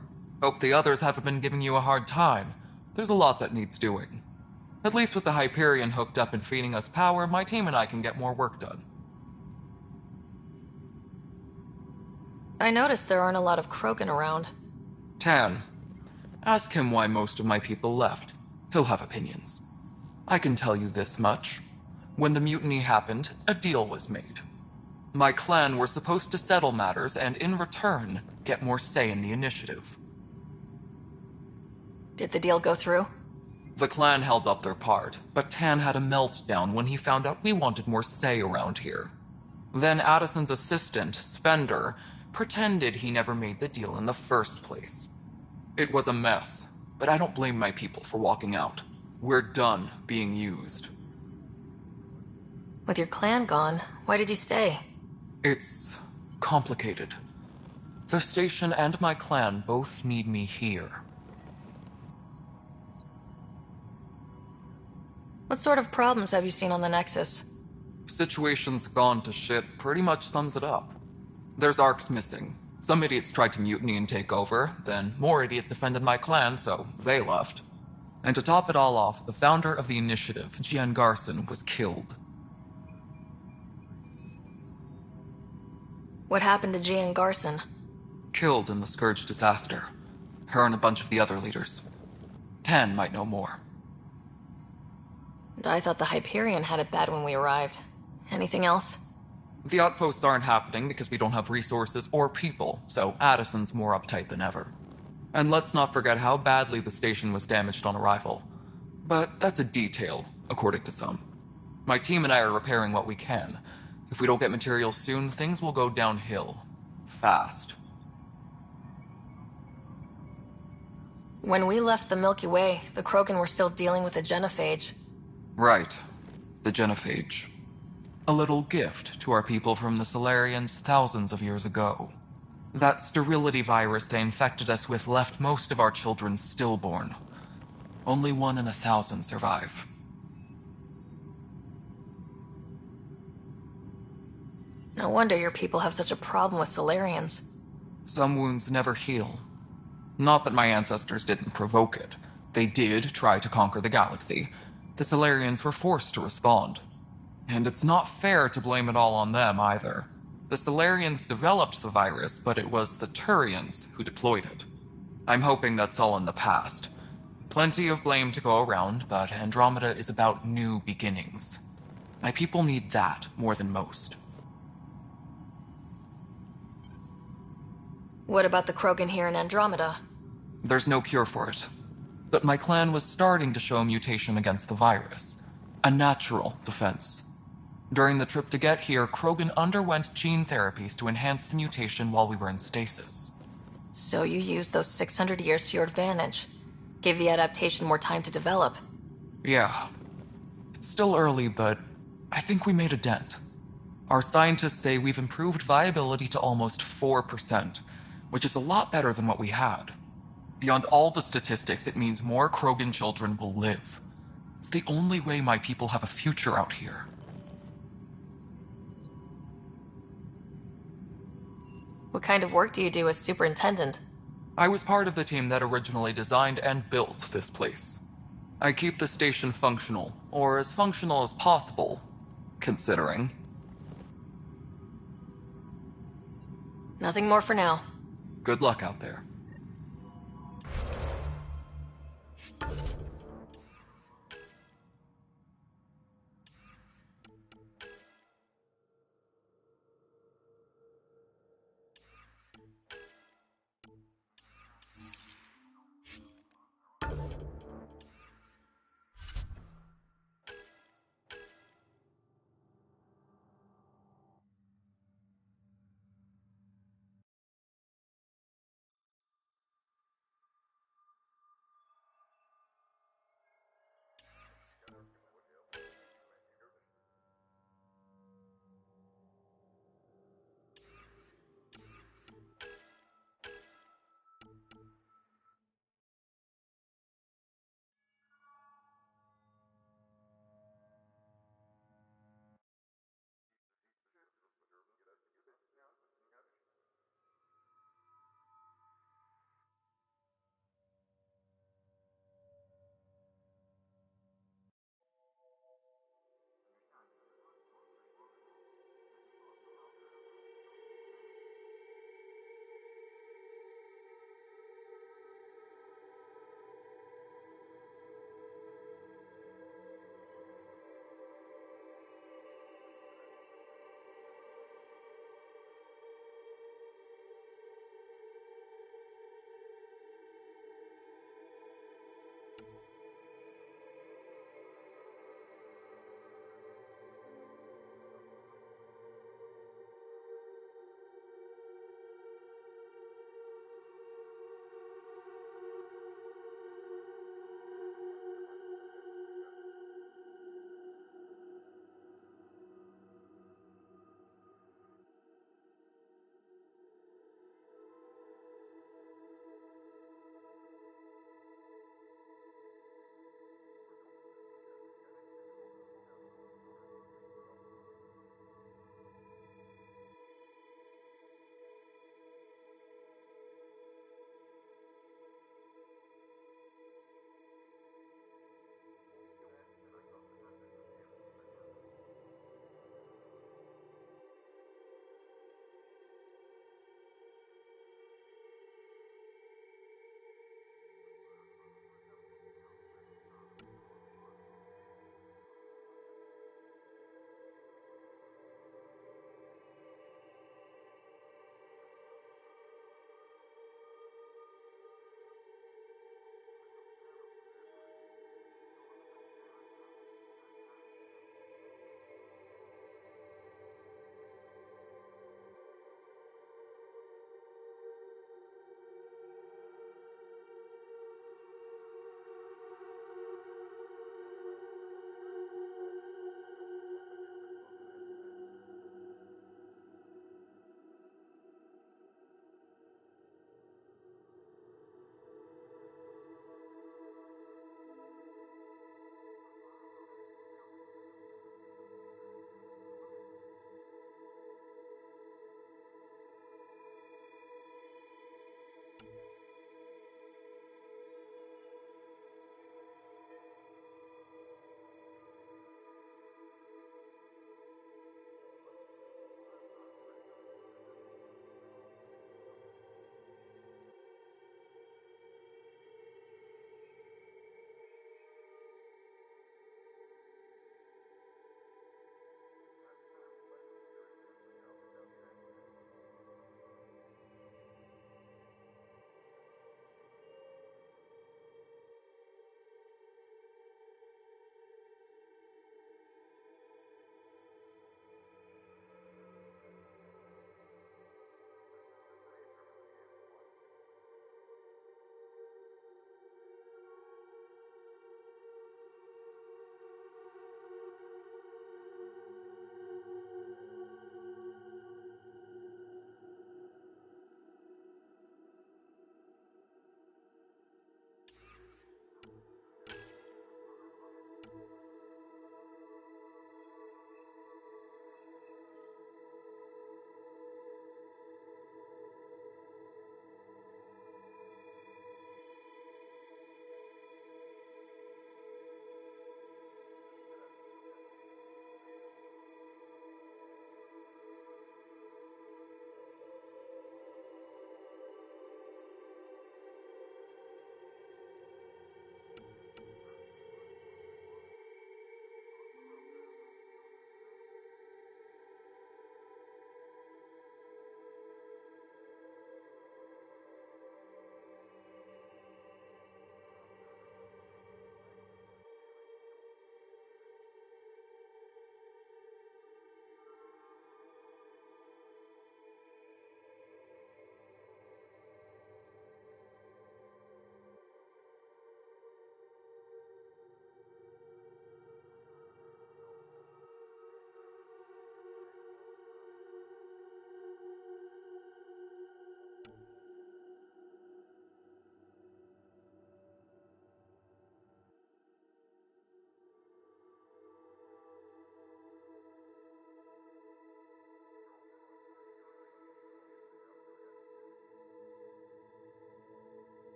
Hope the others haven't been giving you a hard time. There's a lot that needs doing. At least with the Hyperion hooked up and feeding us power, my team and I can get more work done. I noticed there aren't a lot of Krogan around. Tan, ask him why most of my people left. He'll have opinions. I can tell you this much. When the mutiny happened, a deal was made. My clan were supposed to settle matters and, in return, get more say in the initiative. Did the deal go through? The clan held up their part, but Tan had a meltdown when he found out we wanted more say around here. Then Addison's assistant, Spender, pretended he never made the deal in the first place. It was a mess, but I don't blame my people for walking out. We're done being used. With your clan gone, why did you stay? It's complicated. The station and my clan both need me here. What sort of problems have you seen on the Nexus? Situation's gone to shit pretty much sums it up. There's arcs missing. Some idiots tried to mutiny and take over, then more idiots offended my clan, so they left. And to top it all off, the founder of the initiative, Gian Garson, was killed. What happened to Gian Garson? Killed in the Scourge disaster. Her and a bunch of the other leaders. Tan might know more. And I thought the Hyperion had it bad when we arrived. Anything else? The outposts aren't happening because we don't have resources or people, so Addison's more uptight than ever. And let's not forget how badly the station was damaged on arrival. But that's a detail, according to some. My team and I are repairing what we can. If we don't get materials soon, things will go downhill. Fast. When we left the Milky Way, the Krogan were still dealing with a genophage. Right. The genophage. A little gift to our people from the Solarians thousands of years ago. That sterility virus they infected us with left most of our children stillborn. Only 1 in 1,000 survive. No wonder your people have such a problem with Solarians. Some wounds never heal. Not that my ancestors didn't provoke it. They did try to conquer the galaxy. The Solarians were forced to respond. And it's not fair to blame it all on them, either. The Solarians developed the virus, but it was the Turians who deployed it. I'm hoping that's all in the past. Plenty of blame to go around, but Andromeda is about new beginnings. My people need that more than most. What about the Krogan here in Andromeda? There's no cure for it. But my clan was starting to show mutation against the virus. A natural defense. During the trip to get here, Krogan underwent gene therapies to enhance the mutation while we were in stasis. So you used those 600 years to your advantage. Gave the adaptation more time to develop. Yeah. It's still early, but I think we made a dent. Our scientists say we've improved viability to almost 4%, which is a lot better than what we had. Beyond all the statistics, it means more Krogan children will live. It's the only way my people have a future out here. What kind of work do you do as superintendent? I was part of the team that originally designed and built this place. I keep the station functional, or as functional as possible, considering. Nothing more for now. Good luck out there.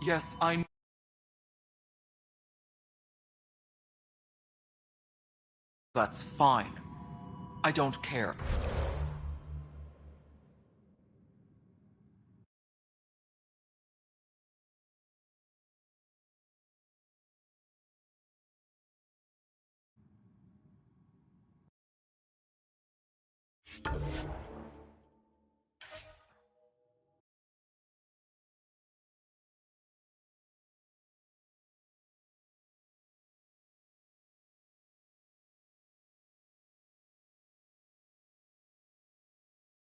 Yes, I... That's fine. I don't care.